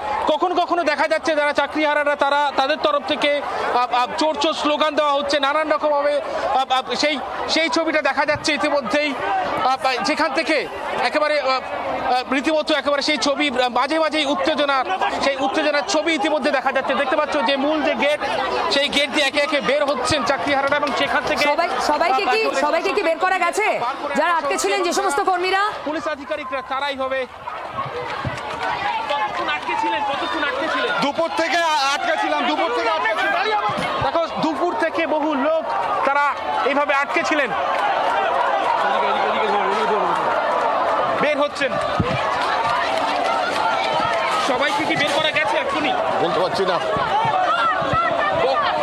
Speaker 3: কখনো দেখা যাচ্ছে যারা চাকরিহারারা তারা তাদের তরফ থেকে চোর চোর স্লোগান দেওয়া হচ্ছে, নানান রকম ভাবে সেই ছবিটা দেখা যাচ্ছে ইতিমধ্যেই, যেখান থেকে একেবারে রীতিমতো একেবারে সেই ছবি মাঝে মাঝেই উত্তেজনার ছবি ইতিমধ্যে দেখা যাচ্ছে। দেখতে পাচ্ছ যে মূল যে গেট, সেই গেট দিয়ে একে একে বের হচ্ছেন চাকরিহারারা এবং সেখান থেকে
Speaker 1: সবাইকে কি বের করা গেছে? যারা আটকে ছিলেন যে সমস্ত কর্মীরা,
Speaker 3: পুলিশ আধিকারিকরা তারাই হবে।
Speaker 8: দুপুর থেকে আটকে ছিলাম।
Speaker 3: দেখো দুপুর থেকে বহু লোক তারা এইভাবে আটকে ছিলেন, বের হচ্ছেন। সবাইকে কি বের করা গেছে এখনই
Speaker 6: বলতে পারছি না।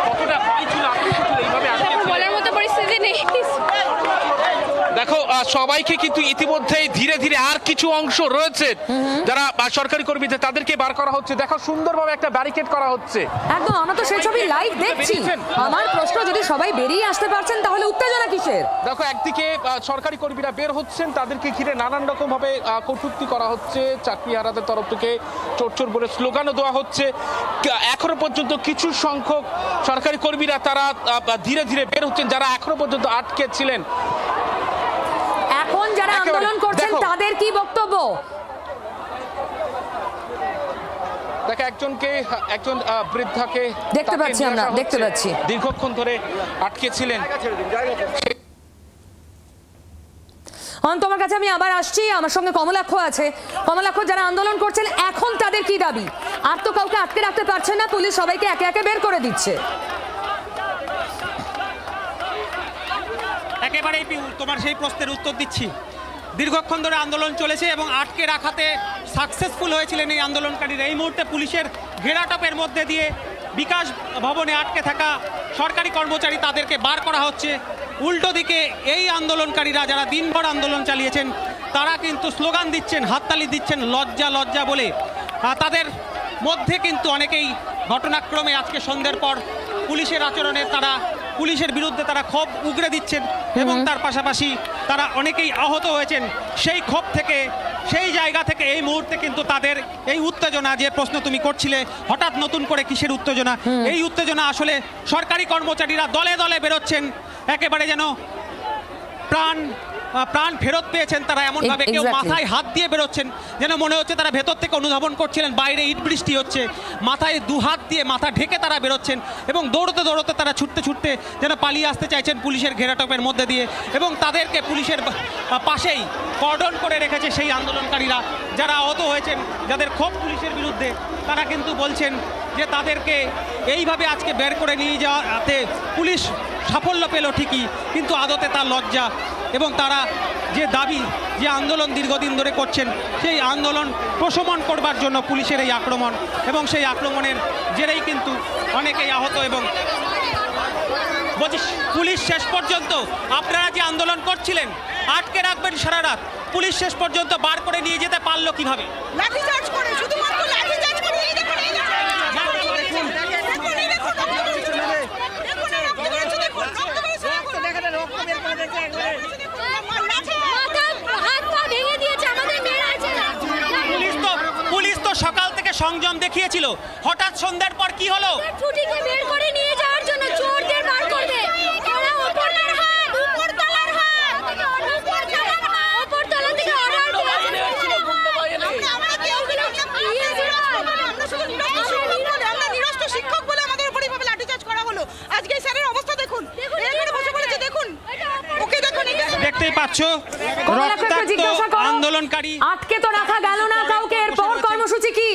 Speaker 3: কতটা ভয় ছিল, এইভাবে
Speaker 10: বলার মতো পরিস্থিতি নেই।
Speaker 3: দেখো সবাইকে কিন্তু ইতিমধ্যেই ধীরে ধীরে আর কিছু অংশ রয়েছে যারা সরকারি কর্মীদের, তাদেরকে বার করা হচ্ছে। দেখো সুন্দরভাবে একটা ব্যারিকেড করা হচ্ছে।
Speaker 1: একদম, আমরা তো সেই ছবি লাইভ দেখছি। আমার প্রশ্ন, যদি সবাই বেরিয়ে আসতে পারছেন তাহলে উত্তেজনা কিসের?
Speaker 3: দেখো একদিকে সরকারি কর্মীরা বের হচ্ছেন, তাদেরকে ঘিরে নানান রকম ভাবে কটূক্তি করা হচ্ছে, চাকরিহারাদের তরফ থেকে চোর চোর বলে স্লোগানও দেওয়া হচ্ছে। এখনো পর্যন্ত কিছু সংখ্যক সরকারি কর্মীরা তারা ধীরে ধীরে বের হচ্ছেন, যারা এখনো পর্যন্ত আটকে ছিলেন।
Speaker 1: এখন যারা আন্দোলন করছেন তাদের কি বক্তব্য?
Speaker 3: দেখো একজন বৃদ্ধাকে
Speaker 1: দেখতে পাচ্ছি, আমরা দেখতে পাচ্ছি,
Speaker 3: দীর্ঘক্ষণ ধরে আটকে ছিলেন।
Speaker 1: তোমার কাছে আমি আবার আসছি, আমার সঙ্গে কমলাক্ষ আছে। কমলাক্ষ, যারা আন্দোলন করছেন এখন তাদের কি দাবি? আর তো কাউকে আটকে রাখতে পারছে না, পুলিশ সবাইকে একে একে বের করে দিচ্ছে।
Speaker 2: একেবারেই তোমার সেই প্রশ্নের উত্তর দিচ্ছি। দীর্ঘক্ষণ ধরে আন্দোলন চলেছে এবং আটকে রাখাতে সাকসেসফুল হয়েছিলেন এই আন্দোলনকারীরা। এই মুহূর্তে পুলিশের ঘেরাটোপের মধ্যে দিয়ে বিকাশ ভবনে আটকে থাকা সরকারি কর্মচারী তাদেরকে বার করা হচ্ছে। উল্টো দিকে এই আন্দোলনকারীরা যারা দিনভর আন্দোলন চালিয়েছেন তারা কিন্তু স্লোগান দিচ্ছেন, হাততালি দিচ্ছেন লজ্জা লজ্জা বলে। তাদের মধ্যে কিন্তু অনেকেই ঘটনাক্রমে আজকে সন্ধ্যের পর পুলিশের আচরণে পুলিশের বিরুদ্ধে তারা ক্ষোভ উগরে দিচ্ছেন এবং তার পাশাপাশি তারা অনেকেই আহত হয়েছেন। সেই ক্ষোভ থেকে, সেই জায়গা থেকে এই মুহূর্তে কিন্তু তাদের এই উত্তেজনা, যে প্রশ্ন তুমি করছিলে হঠাৎ নতুন করে কিসের উত্তেজনা, এই উত্তেজনা আসলে সরকারি কর্মচারীরা দলে দলে বেরোচ্ছেন, একেবারে যেন প্রাণ ফেরত পেয়েছেন তারা, এমন ভাবে কেউ মাথায় হাত দিয়ে বেরোচ্ছেন, যেন মনে হচ্ছে তারা ভেতর থেকে অনুধাবন করছিলেন বাইরে ইট বৃষ্টি হচ্ছে, মাথায় দু হাত দিয়ে মাথা ঢেকে তারা বেরোচ্ছেন এবং দৌড়তে দৌড়তে তারা ছুটতে যেন পালিয়ে আসতে চাইছেন পুলিশের ঘেরাটোপের মধ্যে দিয়ে। এবং তাদেরকে পুলিশের পাশেই কর্ডন করে রেখেছে সেই আন্দোলনকারীরা যারা আহত হয়েছেন, যাদের ক্ষোভ পুলিশের বিরুদ্ধে। তারা কিন্তু বলছেন যে তাদেরকে এইভাবে আজকে বের করে নিয়ে যাওয়াতে পুলিশ সাফল্য পেল ঠিকই, কিন্তু আদতে তার লজ্জা। এবং তারা যে দাবি, যে আন্দোলন দীর্ঘদিন ধরে করছেন, সেই আন্দোলন প্রশমন করবার জন্য পুলিশের এই আক্রমণ, এবং সেই আক্রমণের জেরেই কিন্তু অনেকেই আহত। এবং পুলিশ শেষ পর্যন্ত, আপনারা যে আন্দোলন করছিলেন আটকে রাখবেন সারা রাত, পুলিশ শেষ পর্যন্ত বার করে নিয়ে যেতে পারলো কিভাবে?
Speaker 11: লাঠিচার্জ করে, শুধুমাত্র লাঠিচার্জ করে। এই দেখুন, এই দেখুন, এই দেখুন,
Speaker 2: পুলিশ তো সকাল থেকে সংযম দেখিয়েছিল, হঠাৎ সন্ধ্যার পর কি হলো?
Speaker 10: ছুটিকে বের করে নিয়ে যাওয়ার জন্য চোরদের বার করবে। ওরা উপরতলার হাত, উপরতলার হাত, উপরতলা থেকে অর্ডার দিয়েছে।
Speaker 11: আমরা নিরস্ত্র শিক্ষক বলে আমাদের উপর এইভাবে লাঠিচার্জ করা হলো। আজকে স্যারের অবস্থা দেখুন, এখানে বসে বলেছে, দেখুন ওকে, দেখুন
Speaker 2: দেখতেই পাচ্ছ রক্তাক্ত আন্দোলনকারী।
Speaker 1: আটকে তো রাখা গেল না কাউকে, এরপর কর্মসূচি কি?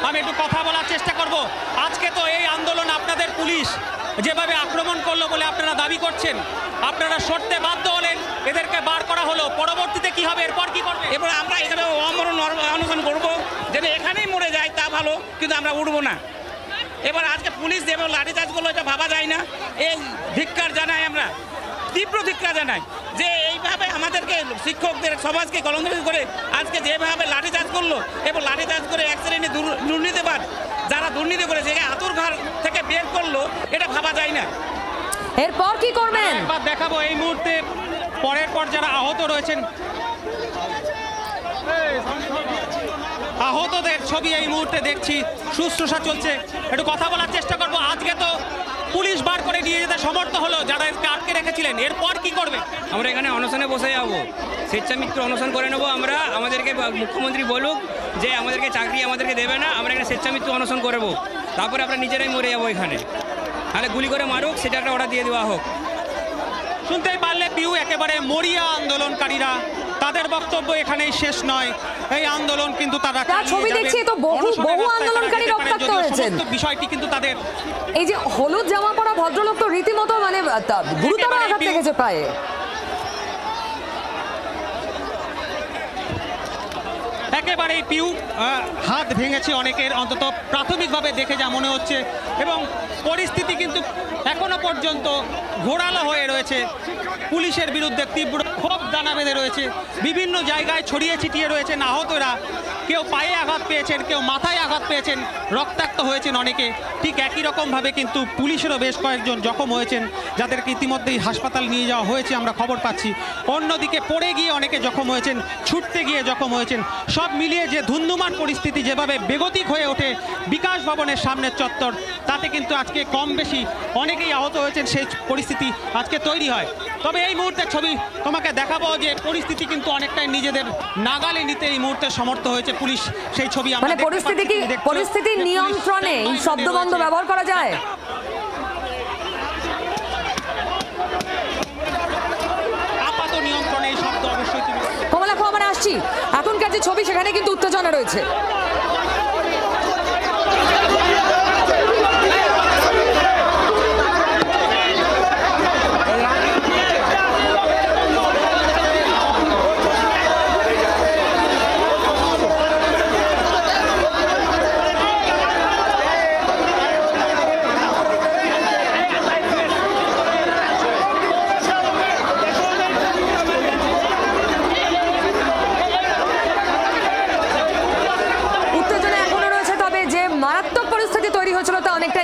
Speaker 2: আমি একটু কথা বলার চেষ্টা করব। আজকে তো এই আন্দোলন আপনাদের পুলিশ যেভাবে আক্রমণ করলো বলে আপনারা দাবি করছেন, আপনারা সরতে বাধ্য হলেন, এদেরকে বার করা হলো, পরবর্তীতে কি হবে, এরপর কি করবে?
Speaker 9: এবার আমরা এখানে অমরণ অনশন করবো, যেন এখানেই মরে যায় তা ভালো, কিন্তু আমরা উঠবো না। এবার আজকে পুলিশ যেভাবে লাঠিচার্জ করলো এটা ভাবা যায় না। এই ধিক্কার জানাই, আমরা তীব্র ধিক্কার জানাই যে এইভাবে আমাদেরকে শিক্ষকদের সমাজকে কলঙ্কিত করে আজকে যেভাবে লাঠিচার্জ করলো, এবং লাঠিচার্জ করে এক শ্রেণী দুর্নীতিবাদ যারা দুর্নীতি করেছে আতুর ঘর থেকে বের করলো, এটা ভাবা যায় না।
Speaker 1: এরপর কি করবেন
Speaker 2: একবার দেখাবো। এই মুহূর্তে পরের পর যারা আহত রয়েছেন, আহতদের ছবি এই মুহূর্তে দেখছি, শুশ্রূষা চলছে। একটু কথা বলার চেষ্টা করবো। আজকে তো পুলিশ বার করে নিয়ে যেতে সমর্থ হলো যারা আটকে রেখেছিলেন, এরপর কি করবে?
Speaker 12: আমরা এখানে অনশনে বসে যাবো, স্বেচ্ছামিত্র অনশন করে নেবো। আমরা আমাদেরকে মুখ্যমন্ত্রী বলুক যে আমাদেরকে চাকরি আমাদেরকে দেবে না, আমরা এখানে স্বেচ্ছামিত্র অনশন করবো, তারপরে আমরা নিজেরাই মরে যাবো এখানে। তাহলে গুলি করে মারুক, সেটা একটা অর্ডার দিয়ে দেওয়া হোক।
Speaker 2: শুনতেই পারলে পিউ, একেবারে মরিয়া আন্দোলনকারীরা, তাদের বক্তব্য এখানেই শেষ নয়। এই আন্দোলন কিন্তু তারা
Speaker 1: ছবি দেখছি, তো বহু আন্দোলনকারী রক্তাক্ত হয়েছেন।
Speaker 2: বিষয়টি কিন্তু তাদের,
Speaker 1: এই যে হলুদ জামা পরা ভদ্রলোক তো রীতিমতো মানে গুরুতর আঘাত লেগেছে পায়ে।
Speaker 2: একেবারেই পিউ, হাত ভেঙেছে অনেকের, অন্তত প্রাথমিকভাবে দেখে যা মনে হচ্ছে। এবং পরিস্থিতি কিন্তু এখনো পর্যন্ত ঘোরালো হয়ে রয়েছে। পুলিশের বিরুদ্ধে তীব্র ক্ষোভ দানা বেঁধে রয়েছে, বিভিন্ন জায়গায় ছড়িয়ে ছিটিয়ে রয়েছেন আহতরা। কেউ পায়ে আঘাত পেয়েছেন, কেউ মাথায় আঘাত পেয়েছেন, রক্তাক্ত হয়েছেন অনেকে। ঠিক একই রকমভাবে কিন্তু পুলিশেরও বেশ কয়েকজন জখম হয়েছেন, যাদেরকে ইতিমধ্যেই হাসপাতাল নিয়ে যাওয়া হয়েছে, আমরা খবর পাচ্ছি। অন্যদিকে পড়ে গিয়ে অনেকে জখম হয়েছেন, ছুটতে গিয়ে জখম হয়েছেন। সব মিলিয়ে যে ধুন্ধুমার পরিস্থিতি যেভাবে বেগতিক হয়ে ওঠে বিকাশ ভবনের সামনের চত্বর, তাতে কিন্তু আজকে কম বেশি অনেকেই আহত হয়েছেন, সেই পরিস্থিতি আজকে তৈরি হয়। তবে এই মুহূর্তে ছবি তোমাকে দেখাবো যে পরিস্থিতি কিন্তু অনেকটাই নিজেদের নাগালে নিতে এই মুহূর্তে সমর্থ হয়েছে পুলিশ। সেই ছবি আমরা
Speaker 1: মানে পরিস্থিতি নিয়ন্ত্রণে এই শব্দবন্ধ ব্যবহার করা যায়।
Speaker 2: আপাত নিয়ন্ত্রণে এই শব্দ অবশ্যই। তুমি
Speaker 1: কমলা খো, আমরা আসছি, এখনকার যে ছবি সেখানে কিন্তু উত্তেজনা রয়েছে।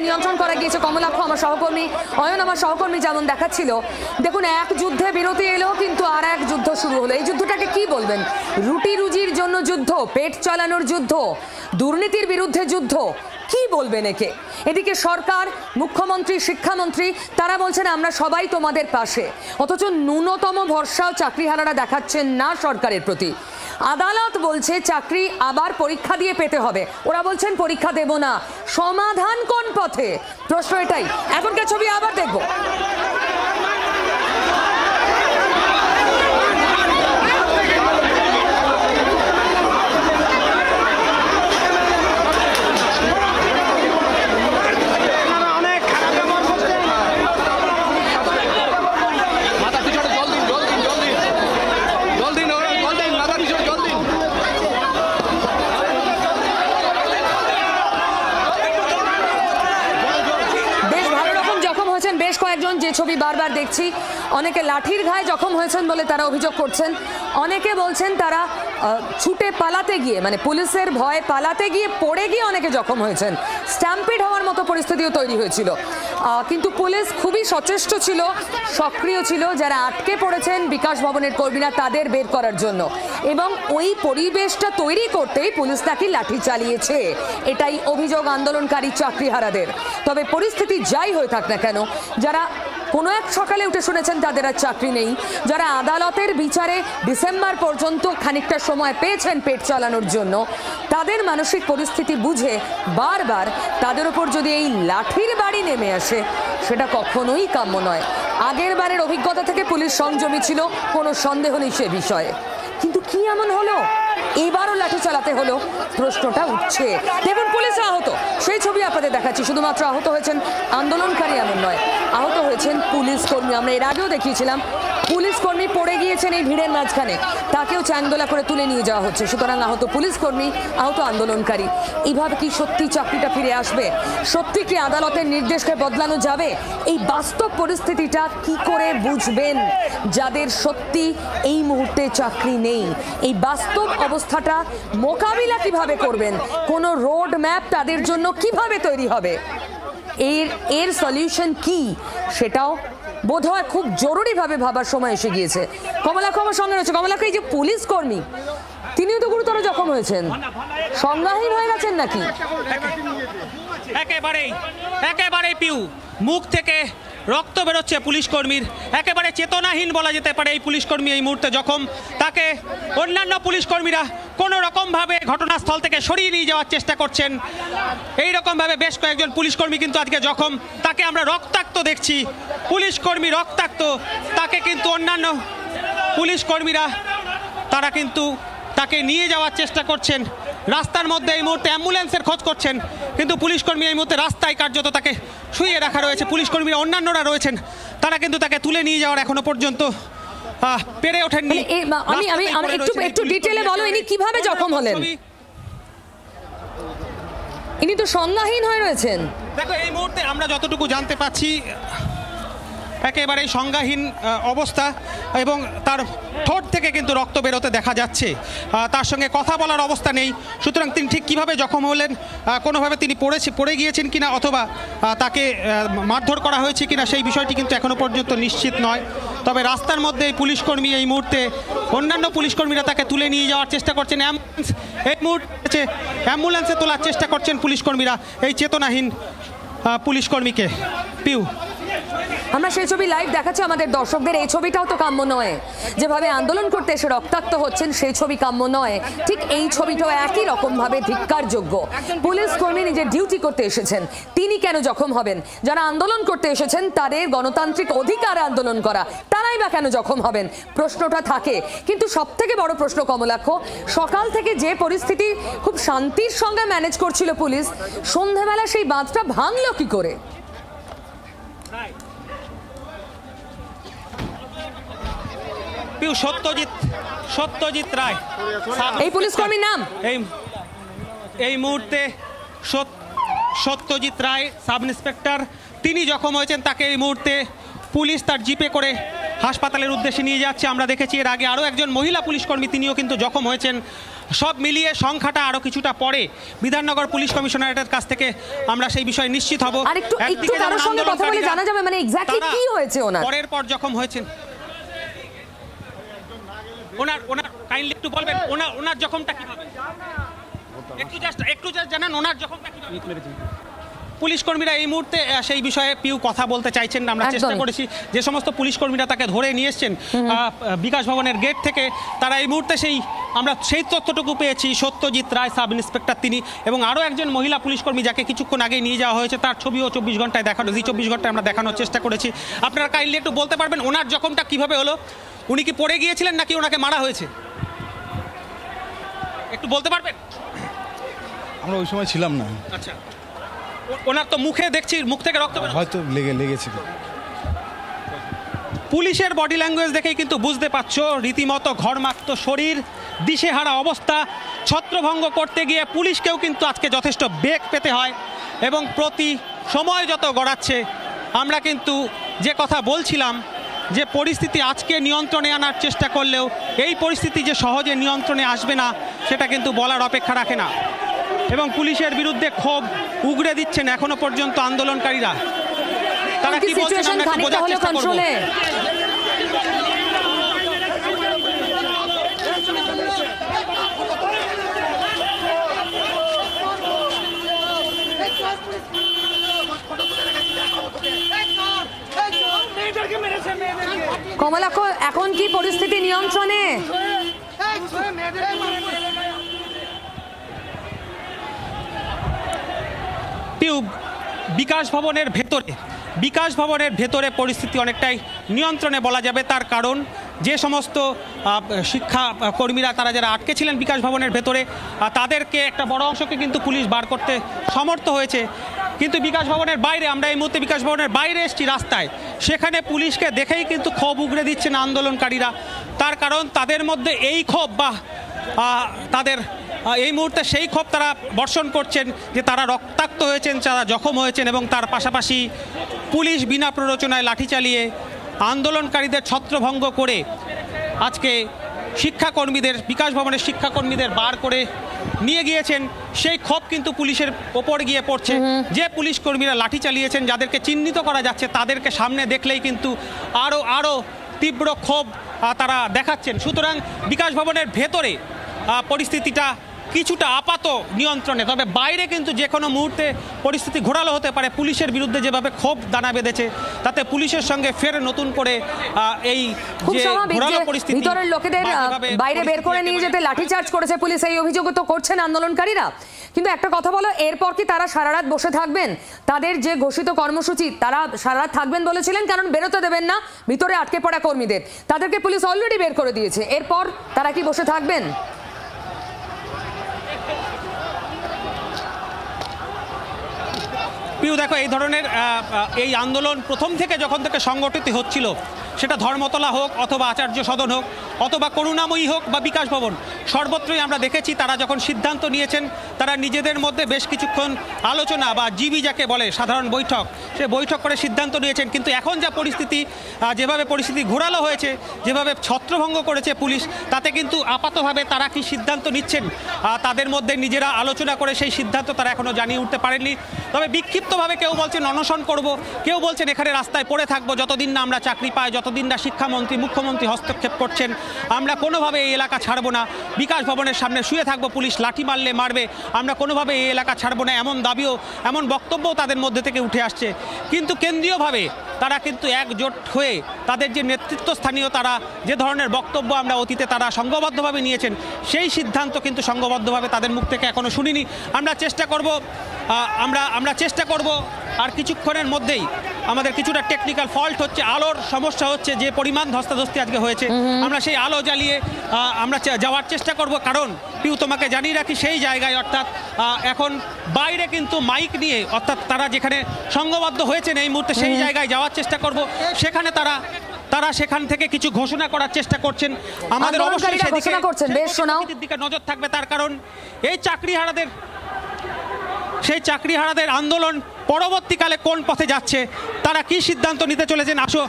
Speaker 1: নিয়ন্ত্রণ করা গিয়েছে। কমলাক্ষ আমার সহকর্মী, অয়ন আমার সহকর্মী যেমন দেখাচ্ছিল, দেখুন এক যুদ্ধে বিরতি এলো, কিন্তু আর এক যুদ্ধ শুরু হলো। এই যুদ্ধটাকে কি বলবেন? রুটি রুজির জন্য যুদ্ধ, পেট চালানোর যুদ্ধ, দুর্নীতির বিরুদ্ধে যুদ্ধ, কি বলবেন একে? এদিকে সরকার, মুখ্যমন্ত্রী, শিক্ষামন্ত্রী তারা বলছেন আমরা সবাই তোমাদের পাশে, অথচ ন্যূনতম ভরসাও চাকরিহারারা দেখাচ্ছেন না সরকারের প্রতি। আদালত বলছে চাকরি আবার পরীক্ষা দিয়ে পেতে হবে, ওরা বলছেন পরীক্ষা দেব না। সমাধান কোন পথে? প্রশ্ন এটাই। এখনকার ছবি আবার দেখব।
Speaker 8: অনেক
Speaker 1: ছবি বারবার দেখছি। অনেকে লাঠির ঘায়ে জখম হয়েছেন বলে তারা অভিযোগ করছেন, অনেকে বলছেন তারা ছুটে পালাতে গিয়ে, মানে পুলিশের ভয়ে পালাতে গিয়ে পড়ে গিয়ে অনেকে জখম হয়েছেন। স্ট্যাম্পিড হওয়ার মতো পরিস্থিতিও তৈরি হয়েছিল, কিন্তু পুলিশ খুবই সচেষ্ট ছিল, সক্রিয় ছিল। যারা আটকে পড়েছেন বিকাশ ভবনের কর্মীরা, তাদের বের করার জন্য, এবং ওই পরিবেশটা তৈরি করতেই পুলিশ নাকি লাঠি চালিয়েছে, এটাই অভিযোগ আন্দোলনকারী চাকরিহারাদের। তবে পরিস্থিতি যাই হয়ে থাক না কেন, যারা কোনো এক সকালে উঠে শুনেছেন তাদের আর চাকরি নেই, যারা আদালতের বিচারে ডিসেম্বর পর্যন্ত খানিকটা সময় পেয়েছেন পেট চালানোর জন্য, তাদের মানসিক পরিস্থিতি বুঝে বারবার তাদের উপর যদি এই লাঠির বাড়ি নেমে আসে, সেটা কখনোই কাম্য নয়। আগের বারের অভিজ্ঞতা থেকে পুলিশ সংযমী ছিল, কোনো সন্দেহ নেই সে বিষয়ে। কিন্তু কি এমন হলো এবারও লাঠি চালাতে হলো, প্রশ্নটা উঠছে। দেখুন পুলিশ আহত, সেই ছবি আপনাদের দেখাচ্ছি। শুধুমাত্র আহত হয়েছেন আন্দোলনকারী এমন নয়, আহত হয়েছেন পুলিশ কর্মী। আমরা এর আগেও দেখিয়েছিলাম পুলিশ কর্মী পড়ে গিয়েছেন এই ভিড়ের মাঝখানে, তাকেও চ্যাংদোলা করে তুলে নিয়ে যাওয়া হচ্ছে। সুতরাং আহত পুলিশ কর্মী, আহত আন্দোলনকারী। এইভাবে কি সত্যি চাকরিটা ফিরে আসবে? সত্যি কি আদালতের নির্দেশকে বদলানো যাবে? এই বাস্তব পরিস্থিতিটা কি করে বুঝবেন যাদের সত্যি এই মুহূর্তে চাকরি নেই? এই বাস্তব অবস্থাটা মোকাবিলা কিভাবে করবেন? কোনো রোড ম্যাপ তাদের জন্য কিভাবে তৈরি হবে? এর সলিউশন কি, সেটাও বোধহয় খুব জরুরিভাবে ভাবার সময় এসে গিয়েছে। কমলাক্ষ আমার সঙ্গে রয়েছে। কমলাক্ষ, এই যে পুলিশ কর্মী, তিনিও তো গুরুতর জখম হয়েছেন, সংজ্ঞাহীন হয়ে গেছেন নাকি?
Speaker 2: একেবারেই পিউ, মুখ থেকে রক্ত বেরোচ্ছে পুলিশ কর্মীর, একেবারে চেতনাহীন বলা যেতে পারে এই পুলিশ কর্মী এই মুহূর্তে জখম। তাকে অন্যান্য পুলিশ কর্মীরা কোনো রকমভাবে ঘটনাস্থল থেকে সরিয়ে নিয়ে যাওয়ার চেষ্টা করছেন। এই রকমভাবে বেশ কয়েকজন পুলিশ কর্মী কিন্তু আজকে জখম, তাকে আমরা রক্তাক্ত দেখছি, পুলিশ কর্মী রক্তাক্ত, তাকে কিন্তু অন্যান্য পুলিশ কর্মীরা তারা কিন্তু তাকে নিয়ে যাওয়ার চেষ্টা করছেন। রাস্তার মধ্যে এই মুহূর্তে অ্যাম্বুলেন্সের খোঁজ করছেন, কিন্তু পুলিশ কর্মী এই মুহূর্তে রাস্তায় কার্যত তাকে শুইয়ে রাখা রয়েছে। পুলিশ কর্মীরা অন্যান্যরা রয়েছেন, তারা কিন্তু তাকে তুলে নিয়ে যাওয়ার এখনো পর্যন্ত পেরে ওঠেননি।
Speaker 1: আমি একটু ডিটেইলে বলো, ইনি কিভাবে জখম হলেন? ইনি তো সংজ্ঞাহীন হয়ে রয়েছেন।
Speaker 2: দেখো এই মুহূর্তে আমরা যতটুকু জানতে পাচ্ছি একেবারেই সংজ্ঞাহীন অবস্থা, এবং তার ঠোঁট থেকে কিন্তু রক্ত বেরোতে দেখা যাচ্ছে, তার সঙ্গে কথা বলার অবস্থা নেই। সুতরাং তিনি ঠিক কীভাবে জখম হলেন, কোনোভাবে তিনি পড়ে গিয়েছেন কিনা অথবা তাকে মারধর করা হয়েছে কিনা সেই বিষয়টি কিন্তু এখনো পর্যন্ত নিশ্চিত নয়। তবে রাস্তার মধ্যে এই পুলিশকর্মী এই মুহূর্তে, অন্যান্য পুলিশকর্মীরা তাকে তুলে নিয়ে যাওয়ার চেষ্টা করছেন। এই মুহূর্তে অ্যাম্বুলেন্সে তোলার চেষ্টা করছেন পুলিশকর্মীরা এই চেতনাহীন পুলিশকর্মীকে। পিউ,
Speaker 1: আমরা সেই ছবি লাইভ দেখাচ্ছি আমাদের দর্শকদের। এই ছবিটাও তো কাম্য নয়, যেভাবে আন্দোলন করতে এসে রক্তাক্ত হচ্ছেন সেই ছবি কাম্য নয়। ঠিক এই ছবিটাও একই রকমভাবে ধিক্কারযোগ্য। পুলিশ কর্মী নিজের ডিউটি করতে এসেছেন, তিনি কেন জখম হবেন? যারা আন্দোলন করতে এসেছেন তাদের গণতান্ত্রিক অধিকার আন্দোলন করা, তারাই বা কেন জখম হবেন? প্রশ্নটা থাকে। কিন্তু সব থেকে বড় প্রশ্ন কমলাক্ষ, সকাল থেকে যে পরিস্থিতি খুব শান্তির সঙ্গে ম্যানেজ করছিল পুলিশ, সন্ধ্যাবেলা সেই বাঁধটা ভাঙলো কি করে?
Speaker 2: সত্যজিৎ রায়
Speaker 1: এই পুলিশ কর্মীর নাম।
Speaker 2: এই মুহূর্তে সত্যজিৎ রায় সাব ইন্সপেক্টর, তিনি জখম হয়েছেন। তাকে এই মুহূর্তে পুলিশ তার জিপে করে হাসপাতালের উদ্দেশ্যে নিয়ে যাচ্ছে। আমরা দেখেছি এর আগে আরও একজন মহিলা পুলিশকর্মী, তিনিও কিন্তু জখম হয়েছেন। সব মিলিয়ে সংখ্যাটা আরও কিছুটা পরে বিধাননগর পুলিশ কমিশনারেটের কাছ থেকে আমরা সেই বিষয়ে নিশ্চিত হব।
Speaker 1: আর একটু তার সঙ্গে কথা বলে জানা যাবে মানে এক্স্যাক্টলি কি হয়েছে ওনার।
Speaker 2: পরের পর জখম হয়েছেন ওনার কাইন্ডলি একটু বলবেন ওনার জখমটা কিভাবে, একটু জাস্ট জানান ওনার জখমটা কিভাবে। পুলিশ কর্মীরা এই মুহূর্তে সেই বিষয়ে পিউ কথা বলতে চাইছেন না। আমরা চেষ্টা করেছি, যে সমস্ত পুলিশ কর্মীরা তাকে ধরে নিয়ে এসছেন বিকাশ ভবনের গেট থেকে, তারা এই মুহূর্তে আমরা সেই তথ্যটুকু পেয়েছি। সত্যজিৎ রায় সাব ইন্সপেক্টর তিনি, এবং আরও একজন মহিলা পুলিশকর্মী যাকে কিছুক্ষণ আগে নিয়ে যাওয়া হয়েছে, তার ছবিও 24 ঘন্টায় দেখানো, 24 ঘন্টায় আমরা দেখানোর চেষ্টা করেছি। আপনারা কাইন্ডলি একটু বলতে পারবেন ওনার জখমটা কিভাবে হলো? উনি কি পড়ে গিয়েছিলেন নাকি ওনাকে মারা হয়েছে? একটু বলতে পারবেন?
Speaker 13: আমরা ওই সময় ছিলাম না।
Speaker 2: আচ্ছা, ওনার তো মুখে দেখছি, মুখ থেকে রক্ত
Speaker 13: হয়তো লেগেছিল।
Speaker 2: পুলিশের বডি ল্যাঙ্গুয়েজ দেখেই কিন্তু বুঝতে পারছো রীতিমতো ঘর্মাক্ত শরীর, দিশেহারা অবস্থা। ছত্রভঙ্গ করতে গিয়ে পুলিশকেও কিন্তু আজকে যথেষ্ট বেগ পেতে হয়, এবং প্রতি সময় যত গড়াচ্ছে আমরা কিন্তু যে কথা বলছিলাম যে পরিস্থিতি আজকে নিয়ন্ত্রণে আনার চেষ্টা করলেও এই পরিস্থিতি যে সহজে নিয়ন্ত্রণে আসবে না সেটা কিন্তু বলার অপেক্ষা রাখে না, এবং পুলিশের বিরুদ্ধে ক্ষোভ উগরে দিচ্ছেন এখনো পর্যন্ত আন্দোলনকারীরা। তারা কি বলছেন আমরা একটু বোঝার চেষ্টা করব।
Speaker 1: কমলাক্ষ, এখন কি পরিস্থিতি নিয়ন্ত্রণে?
Speaker 2: বিকাশ ভবনের ভেতরে পরিস্থিতি অনেকটাই নিয়ন্ত্রণে বলা যাবে। তার কারণ যে সমস্ত শিক্ষা কর্মীরা তারা যারা আটকে ছিলেন বিকাশ ভবনের ভেতরে তাদেরকে একটা বড় অংশকে কিন্তু পুলিশ বার করতে সমর্থ হয়েছে। কিন্তু বিকাশ ভবনের বাইরে, আমরা এই মুহূর্তে বিকাশ ভবনের বাইরে এসেছি রাস্তায়, সেখানে পুলিশকে দেখেই কিন্তু ক্ষোভ উগরে দিচ্ছেন আন্দোলনকারীরা। তার কারণ তাদের মধ্যে এই ক্ষোভ বা তাদের এই মুহূর্তে সেই ক্ষোভ তারা বর্ষণ করছেন যে তারা রক্তাক্ত হয়েছেন, তারা জখম হয়েছেন, এবং তার পাশাপাশি পুলিশ বিনা প্ররোচনায় লাঠি চালিয়ে আন্দোলনকারীদের ছত্রভঙ্গ করে আজকে শিক্ষাকর্মীদের, বিকাশ ভবনের শিক্ষাকর্মীদের বার করে নিয়ে গিয়েছেন। সেই ক্ষোভ কিন্তু পুলিশের ওপর গিয়ে পড়ছে। যে পুলিশ কর্মীরা লাঠি চালিয়েছেন, যাদেরকে চিহ্নিত করা যাচ্ছে, তাদেরকে সামনে দেখলেই কিন্তু আরও তীব্র ক্ষোভ তারা দেখাচ্ছেন। সুতরাং বিকাশ ভবনের ভেতরে পরিস্থিতিটা কিছুটা আপাত নিয়ন্ত্রণে, তবে বাইরে কিন্তু যে কোনো মুহূর্তে পরিস্থিতি ঘোরালো হতে পারে। পুলিশের বিরুদ্ধে যেভাবে ক্ষোভ দানা বেঁধেছে তাতে পুলিশের সঙ্গে ফের নতুন করে এই যে ঘোরালো পরিস্থিতি,
Speaker 1: ভিতরের লোকেদের বাইরে বের করে নিয়ে যেতে লাঠিচার্জ করেছে পুলিশ, এই অভিযোগ তো করছেন আন্দোলনকারীরা। কিন্তু একটা কথা বলো, এরপর কি তারা সারা রাত বসে থাকবেন? তাদের যে ঘোষিত কর্মসূচি, তারা সারা রাত থাকবেন বলেছিলেন, কারণ বেরোতে দেবেন না ভিতরে আটকে পড়া কর্মীদের। তাদেরকে পুলিশ অলরেডি বের করে দিয়েছে। এরপর তারা কি বসে থাকবেন?
Speaker 2: দেখো, এই ধরনের এই আন্দোলন প্রথম থেকে যখন থেকে সংগঠিত হচ্ছিল, সেটা ধর্মতলা হোক অথবা আচার্য সদন হোক অথবা করুণাময়ী হোক বা বিকাশ ভবন, সর্বত্রই আমরা দেখেছি তারা যখন সিদ্ধান্ত নিয়েছেন তারা নিজেদের মধ্যে বেশ কিছুক্ষণ আলোচনা বা জিবি যাকে বলে সাধারণ বৈঠক, সে বৈঠক করে সিদ্ধান্ত নিয়েছেন। কিন্তু এখন যা পরিস্থিতি, যেভাবে পরিস্থিতি ঘোরালো হয়েছে, যেভাবে ছত্রভঙ্গ করেছে পুলিশ, তাতে কিন্তু আপাতভাবে তারা কি সিদ্ধান্ত নিচ্ছেন তাদের মধ্যে নিজেরা আলোচনা করে সেই সিদ্ধান্ত তারা এখনও জানিয়ে উঠতে পারেননি। তবে বিক্ষিপ্তভাবে কেউ বলছেন অনশন করব, কেউ বলছেন এখানে রাস্তায় পড়ে থাকবো যতদিন না আমরা চাকরি পাই, যতদিন না শিক্ষামন্ত্রী মুখ্যমন্ত্রী হস্তক্ষেপ করছেন, আমরা কোনোভাবে এই এলাকা ছাড়বো না, বিকাশ ভবনের সামনে শুয়ে থাকবো, পুলিশ লাঠি মারলে মারবে, আমরা কোনোভাবে এই এলাকা ছাড়বো না, এমন দাবিও, এমন বক্তব্যও তাদের মধ্যে থেকে উঠে আসছে। কিন্তু কেন্দ্রীয়ভাবে তারা কিন্তু একজোট হয়ে তাদের যে নেতৃত্বস্থানীয় তারা যে ধরনের বক্তব্য আমরা অতীতে তারা সংঘবদ্ধভাবে নিয়েছেন, সেই সিদ্ধান্ত কিন্তু সংঘবদ্ধভাবে তাদের মুখ থেকে এখনও শুনিনি। আমরা চেষ্টা করব আর কিছুক্ষণের মধ্যেই, আমাদের কিছুটা টেকনিক্যাল ফল্ট হচ্ছে, আলোর সমস্যা হচ্ছে, যে পরিমাণ ধস্তাধস্তি আজকে হয়েছে, আমরা সেই আলো জ্বালিয়ে আমরা যাওয়ার চেষ্টা করব। কারণ তোমাকে জানিয়ে রাখি, সেই জায়গায় অর্থাৎ এখন বাইরে কিন্তু মাইক নিয়ে, অর্থাৎ তারা যেখানে সংঘবদ্ধ হয়েছেন এই মুহূর্তে সেই জায়গায় যাওয়ার চেষ্টা করব। সেখানে তারা সেখান থেকে কিছু ঘোষণা করার চেষ্টা করছেন। আমাদের অবশ্যই দিকে নজর থাকবে, তার কারণ এই চাকরিহারাদের আন্দোলন পরবর্তীকালে কোন পথে যাচ্ছে, তারা কি সিদ্ধান্ত নিতে চলেছেন, আসো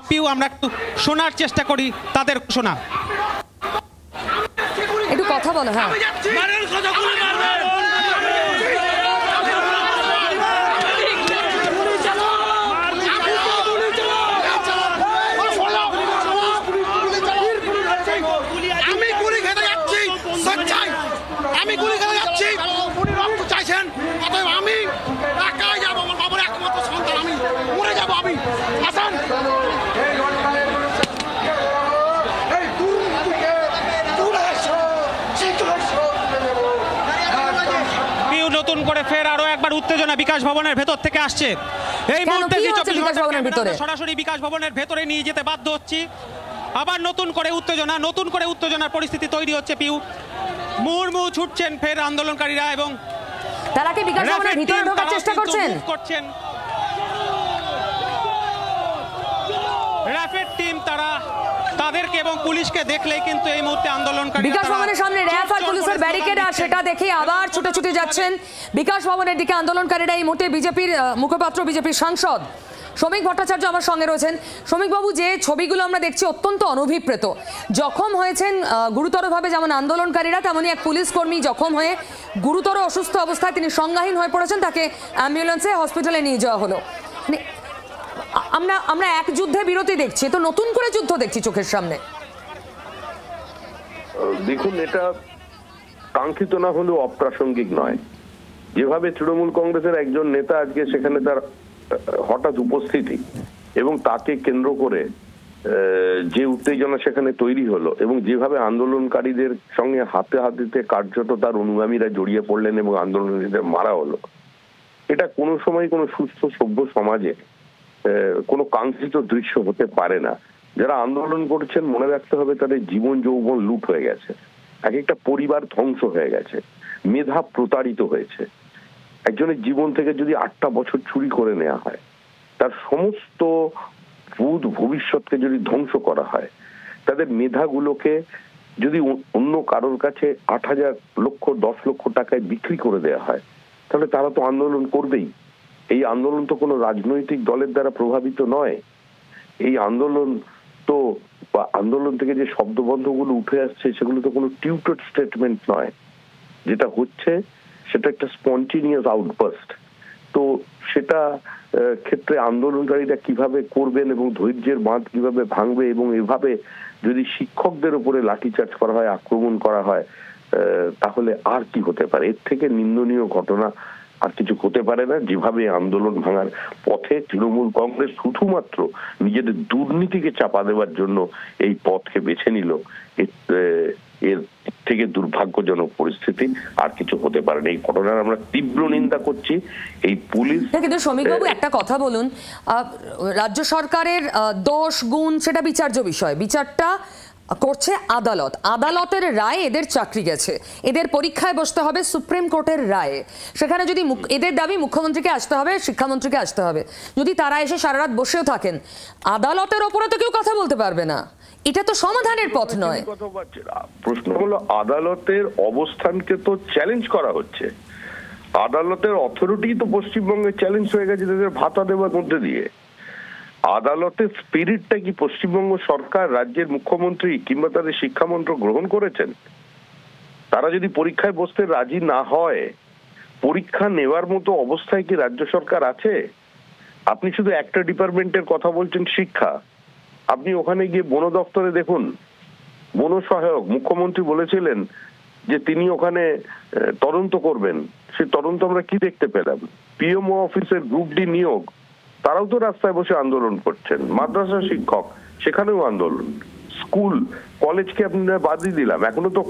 Speaker 2: পিউ আমরা একটু শোনার চেষ্টা করি তাদের ঘোষণা।
Speaker 1: একটু কথা বলো। হ্যাঁ,
Speaker 2: নতুন করে ফের আরো একবার উত্তেজনা বিকাশ ভবনের ভেতর থেকে আসছে। এই মুহূর্তে সরাসরি বিকাশ ভবনের ভেতরে নিয়ে যেতে বাধ্য হচ্ছি। আবার নতুন করে উত্তেজনার পরিস্থিতি তৈরি হচ্ছে। পিউ মুহুর্মুহু ছুটছেন ফের আন্দোলনকারীরা, এবং
Speaker 1: তারা কি বিকাশ ভবনের ভিতরে ঢোকার চেষ্টা করছেন।
Speaker 2: র্যাফের টিম তারা তাদেরকে এবং পুলিশকে দেখলেই কিন্তু এই মুহূর্তে আন্দোলনকারী
Speaker 1: বিকাশ ভবনের সামনে র্যাফ আর পুলিশের ব্যারিকেড, আর সেটা দেখে আবার ছুটে যাচ্ছেন বিকাশ ভবনের দিকে আন্দোলনকারীরা। এই মুহূর্তে বিজেপির মুখপাত্র, বিজেপির সাংসদ শ্রমিক ভট্টাচার্য আমার সঙ্গে রয়েছেন। শ্রমিকবাবু, যে ছবিগুলো আমরা দেখছি অত্যন্ত অনভিপ্রেত। জখম হয়েছেন গুরুতরভাবে যেমন আন্দোলনকারীরা, তেমনই এক পুলিশ কর্মী জখম হয়ে গুরুতর অসুস্থ অবস্থায় তিনি সংজ্ঞাহীন হয়ে পড়েছেন, তাকে অ্যাম্বুলেন্সে হসপিটালে নিয়ে যাওয়া হলো। মানে আমরা এক যুদ্ধে বিরতি দেখছি, তো নতুন করে যুদ্ধ দেখছি চোখের সামনে।
Speaker 14: দেখুন, এটা কাঙ্ক্ষিত না হলেও অপ্রাসঙ্গিক নয়। যেভাবে তৃণমূল কংগ্রেসের একজন নেতা আজকে সেখানে তার হঠাৎ উপস্থিতি এবং তাকে কেন্দ্র করে যে উত্তেজনা সেখানে তৈরি হলো, এবং যেভাবে আন্দোলনকারীদের সঙ্গে হাতে হাতে কার্যত তার অনুগামীরা জড়িয়ে পড়লেন এবং আন্দোলনকারীদের মারা হলো, এটা কোনো সময় কোনো সুস্থ সভ্য সমাজে কোনো কাঙ্ক্ষিত দৃশ্য হতে পারে না। যারা আন্দোলন করছেন মনে রাখতে হবে তাদের জীবন যৌবন লুট হয়ে গেছে, এক একটা পরিবার ধ্বংস হয়ে গেছে, মেধা প্রতারিত হয়েছে। একজনের জীবন থেকে যদি 8টা বছর চুরি করে নেওয়া হয়, তার সমস্ত ভবিষ্যৎকে যদি ধ্বংস করা হয়, তাদের মেধাগুলোকে যদি অন্য কারোর কাছে 8,000 লক্ষ 10 লক্ষ টাকায় বিক্রি করে দেওয়া হয়, তাহলে তারা তো আন্দোলন করবেই। এই আন্দোলন তো কোনো রাজনৈতিক দলের দ্বারা প্রভাবিত নয়। এই আন্দোলন তো আন্দোলন থেকে যে শব্দবন্ধগুলো উঠে আসছে সেগুলো তো কোনো টিউটর স্টেটমেন্ট নয়। যেটা হচ্ছে সেটা একটা স্পন্টেনিয়াস আউটবাস্ট। তো সেটা ক্ষেত্রে আন্দোলনকারীরা কিভাবে করবেন এবং ধৈর্যের বাঁধ কিভাবে ভাঙবে, এবং এভাবে যদি শিক্ষকদের উপরে লাঠিচার্জ করা হয়, আক্রমণ করা হয়, তাহলে আর কি হতে পারে? এর থেকে নিন্দনীয় ঘটনা আর কিছু হতে পারে না। যেভাবে আন্দোলন ভাঙার পথে তৃণমূল কংগ্রেস শুধুমাত্র নিজেদের দুর্নীতিকে চাপা দেওয়ার জন্য এই পথকে বেছে নিল, এর থেকে দুর্ভাগ্যজনক পরিস্থিতি আর কিছু হতে পারে না। এই ঘটনার আমরা তীব্র নিন্দা করছি। এই পুলিশ
Speaker 1: কিন্তু শ্রমিকবাবু একটা কথা বলুন, রাজ্য সরকারের দোষ গুণ সেটা বিচার্য বিষয়, বিচারটা করছে আদালত। আদালতের রায় এদের চাকরি গেছে, এদের পরীক্ষায় বসতে হবে সুপ্রিম কোর্টের রায়ে। সেখানে যদি এদের দাবি মুখ্যমন্ত্রীকে আসতে হবে, শিক্ষামন্ত্রীকে আসতে হবে, যদি তারা এসে সারা রাত বসেও থাকেন, আদালতের ওপরে তো কেউ কথা বলতে পারবে না। এটা তো সমাধানের পথ নয়।
Speaker 14: প্রশ্ন হলো, আদালতের অবস্থানকে তো চ্যালেঞ্জ করা হচ্ছে। আদালতের অথরিটি তো পশ্চিমবঙ্গে চ্যালেঞ্জ হয়ে গেছে তাদের ভাতা দেওয়ার মধ্যে দিয়ে। আদালতের স্পিরিটটা কি পশ্চিমবঙ্গ সরকার, রাজ্যের মুখ্যমন্ত্রী কিংবা তাদের শিক্ষামন্ত্রক গ্রহণ করেছেন? তারা যদি পরীক্ষায় বসতে রাজি না হয়, পরীক্ষা নেওয়ার মতো অবস্থায় কি রাজ্য সরকার আছে? আপনি শুধু একটা ডিপার্টমেন্টের কথা বলছেন, শিক্ষা। আপনি ওখানে গিয়ে বন দপ্তরে দেখুন, বন সহায়ক মুখ্যমন্ত্রী বলেছিলেন যে তিনি ওখানে তদন্ত করবেন। সে তদন্ত আমরা কি দেখতে পেলাম? পিএমও অফিসের গ্রুপ ডি নিয়োগ, তারাও তো রাস্তায় বসে আন্দোলন করছেন। মাদ্রাসা শিক্ষক, সেখানেও আন্দোলন। স্কুল কলেজকে আপনারা বাদই দিলাম, এখনো তো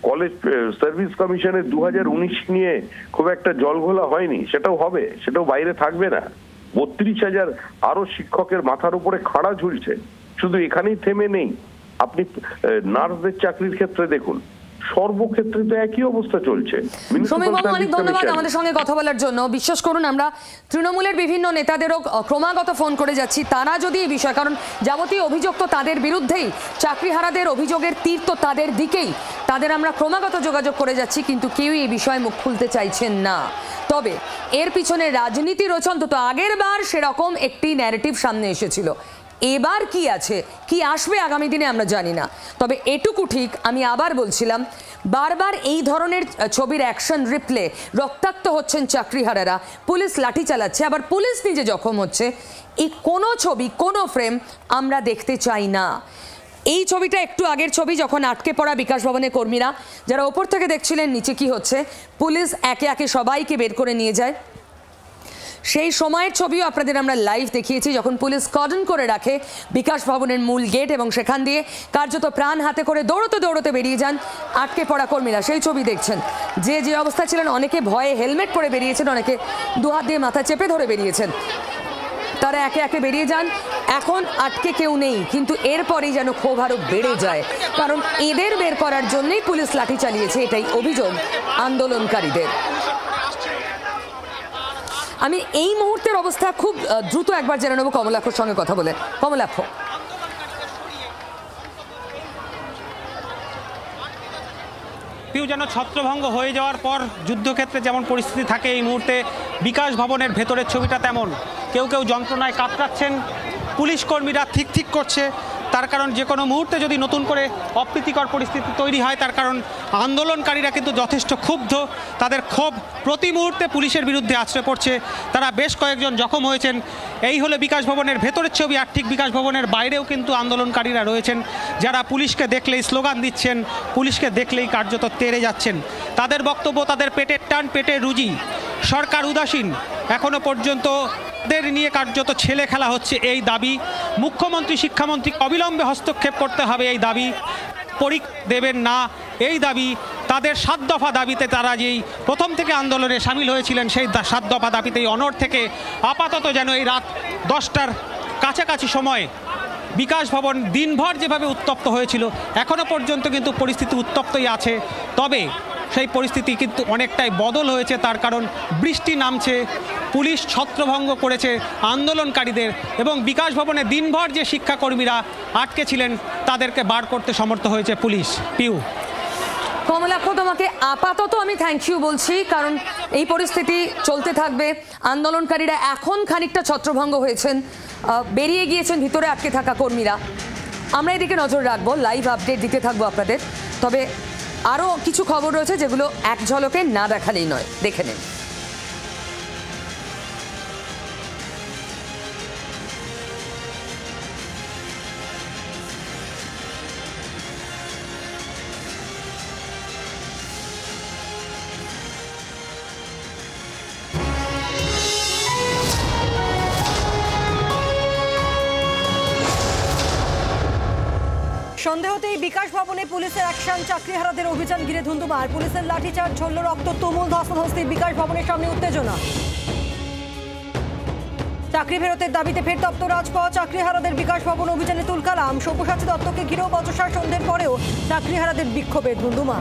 Speaker 14: কলেজ সার্ভিস কমিশনের 2019 নিয়ে খুব একটা জলঘোলা হয়নি, সেটাও হবে, সেটাও বাইরে থাকবে না। 32,000 আরো শিক্ষকের মাথার উপরে খাড়া ঝুলছে। শুধু এখানেই থেমে নেই, আপনি নার্সদের চাকরির ক্ষেত্রে দেখুন, সর্বক্ষেত্রে তো একই অবস্থা চলছে।
Speaker 1: শ্রমিকবাবু, অনেক ধন্যবাদ আমাদের সঙ্গে কথা বলার জন্য। বিশ্বাস করুন, আমরা তৃণমূলের বিভিন্ন নেতাদেরও ক্রমাগত ফোন করে যাচ্ছি, তারা যদি এই বিষয়, কারণ যাবতীয় অভিযোগ তো তাদের বিরুদ্ধেই, চাকরিহারাদের অভিযোগের তীর তো তাদের দিকেই, তাদের আমরা ক্রমাগত যোগাযোগ করে যাচ্ছি, কিন্তু কেউই এই বিষয়ে মুখ খুলতে চাইছেন না। তবে এর পিছনে রাজনীতি রয়েছে, অন্তত আগের বার সেরকম একটি ন্যারেটিভ সামনে এসেছিল। এবার কি আছে, কি আসবে আগামী দিনে আমরা জানি না। তবে এটুকু ঠিক, আমি আবার বলছিলাম, বারবার এই ধরনের ছবির অ্যাকশন রিপ্লে, রক্তাক্ত হচ্ছেন চাকরিহারারা, পুলিশ লাঠি চালাচ্ছে, আবার পুলিশ নিজে জখম হচ্ছে, এই কোনো ছবি, কোনো ফ্রেম আমরা দেখতে চাই না। এই ছবিটা একটু আগের ছবি, যখন আটকে পড়া বিকাশ ভবনের কর্মীরা, যারা ওপর থেকে দেখছিলেন নিচে কি হচ্ছে, পুলিশ একে একে সবাইকে বের করে নিয়ে যায়, সেই সময়ের ছবিও আপনাদের আমরা লাইভ দেখিয়েছি, যখন পুলিশ কর্ডন করে রাখে বিকাশ ভবনের মূল গেট, এবং সেখান দিয়ে কার্যত প্রাণ হাতে করে দৌড়তে দৌড়তে বেরিয়ে যান আটকে পড়া কর্মীরা। সেই ছবি দেখছেন, যে যে অবস্থা ছিলেন, অনেকে ভয়ে হেলমেট পরে বেরিয়েছেন, অনেকে দুহাত দিয়ে মাথা চেপে ধরে বেরিয়েছেন, তারা একে একে বেরিয়ে যান। এখন আটকে কেউ নেই, কিন্তু এরপরেই যেন ক্ষোভ আরো বেড়ে যায়, কারণ এদের বের করার জন্যই পুলিশ লাঠি চালিয়েছে, এটাই অভিযোগ আন্দোলনকারীদের। আমি এই মুহূর্তের অবস্থা খুব দ্রুত একবার জেনে নেব কমলাক্ষর সঙ্গে কথা বলে। কমলাক্ষ,
Speaker 2: পিউ যেন ছত্রভঙ্গ হয়ে যাওয়ার পর যুদ্ধক্ষেত্রে যেমন পরিস্থিতি থাকে এই মুহূর্তে বিকাশ ভবনের ভেতরের ছবিটা তেমন। কেউ কেউ যন্ত্রণায় কাতরাচ্ছেন, পুলিশ কর্মীরা ঠিক করছে, তার কারণ যে কোনো মুহূর্তে যদি নতুন করে অপ্রীতিকর পরিস্থিতি তৈরি হয়, তার কারণ আন্দোলনকারীরা কিন্তু যথেষ্ট ক্ষুব্ধ, তাদের ক্ষোভ প্রতি মুহূর্তে পুলিশের বিরুদ্ধে আছড়ে পড়ছে। তারা বেশ কয়েকজন জখম হয়েছেন। এই হলো বিকাশ ভবনের ভেতরের ছবি। আর ঠিক বিকাশ ভবনের বাইরেও কিন্তু আন্দোলনকারীরা রয়েছেন, যারা পুলিশকে দেখলেই স্লোগান দিচ্ছেন, পুলিশকে দেখলেই কার্যত তেড়ে যাচ্ছেন। তাদের বক্তব্য, তাদের পেটের টান, পেটের রুজি, সরকার উদাসীন, এখনো পর্যন্ত দের নিয়ে কার্যত ছেলে খেলা হচ্ছে এই দাবি। মুখ্যমন্ত্রী, শিক্ষামন্ত্রী অবিলম্বে হস্তক্ষেপ করতে হবে এই দাবি, পরীক্ষা দেবেন না এই দাবি। তাদের 7 দফা দাবিতে তারা যেই প্রথম থেকে আন্দোলনে সামিল হয়েছিলেন, সেই 7 দফা দাবিতেই অনড় থেকে আপাতত যেন এই রাত 10টার কাছাকাছি সময় বিকাশ ভবন দিনভর যেভাবে উত্তপ্ত হয়েছিল, এখনো পর্যন্ত কিন্তু পরিস্থিতি উত্তপ্তই আছে। তবে সেই পরিস্থিতি কিন্তু অনেকটাই বদল হয়েছে, তার কারণ বৃষ্টি নামছে, পুলিশ ছত্রভঙ্গ করেছে আন্দোলনকারীদের, এবং বিকাশ ভবনে দিনভর যে শিক্ষাকর্মীরা আটকে ছিলেন তাদেরকে বার করতে সমর্থ হয়েছে পুলিশ। পিউ।
Speaker 1: কমলাক্ষ, তোমাকে আপাতত আমি থ্যাংক ইউ বলছি, কারণ এই পরিস্থিতি চলতে থাকবে। আন্দোলনকারীরা এখন খানিকটা ছত্রভঙ্গ হয়েছেন, বেরিয়ে গিয়েছেন ভিতরে আটকে থাকা কর্মীরা। আমরা এদিকে নজর রাখবো, লাইভ আপডেট দিতে থাকবো আপনাদের। তবে আরও কিছু খবর রয়েছে যেগুলো এক ঝলকে না দেখালেই নয়, দেখে নেন।
Speaker 15: সন্দেহতেই বিকাশ ভবনে পুলিশের অ্যাকশন, চাকরিহারাদের অভিযান ঘিরে ধুন্ধুমার, পুলিশের লাঠিচার্জ, ঝরল রক্ত, তুমুল ধস্তাধস্তি, বিকাশ ভবনের সামনে উত্তেজনা। চাকরি ফেরতের দাবিতে ফের তপ্ত রাজপথ, চাকরিহারাদের বিকাশ ভবন অভিযানে তুলকালাম। সব্যসাচী দত্তকে ঘিরেও বচসার সন্ধ্যের পরেও চাকরিহারাদের বিক্ষোভে ধুন্ধুমা।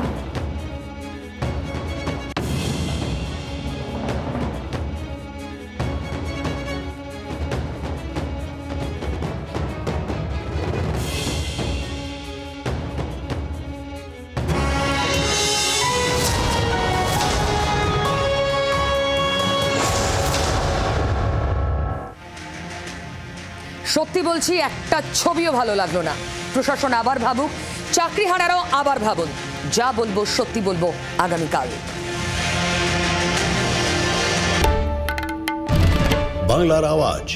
Speaker 1: সত্যি বলছি, একটা ছবিও ভালো লাগলো না। প্রশাসন আবার ভাবুক, চাকরিহারারাও আবার ভাবুন। যা বলবো সত্যি বলবো আগামীকাল।
Speaker 16: বাংলার আওয়াজ,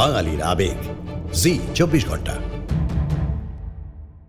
Speaker 16: বাঙালির আবেগ, জি 24 ঘন্টা।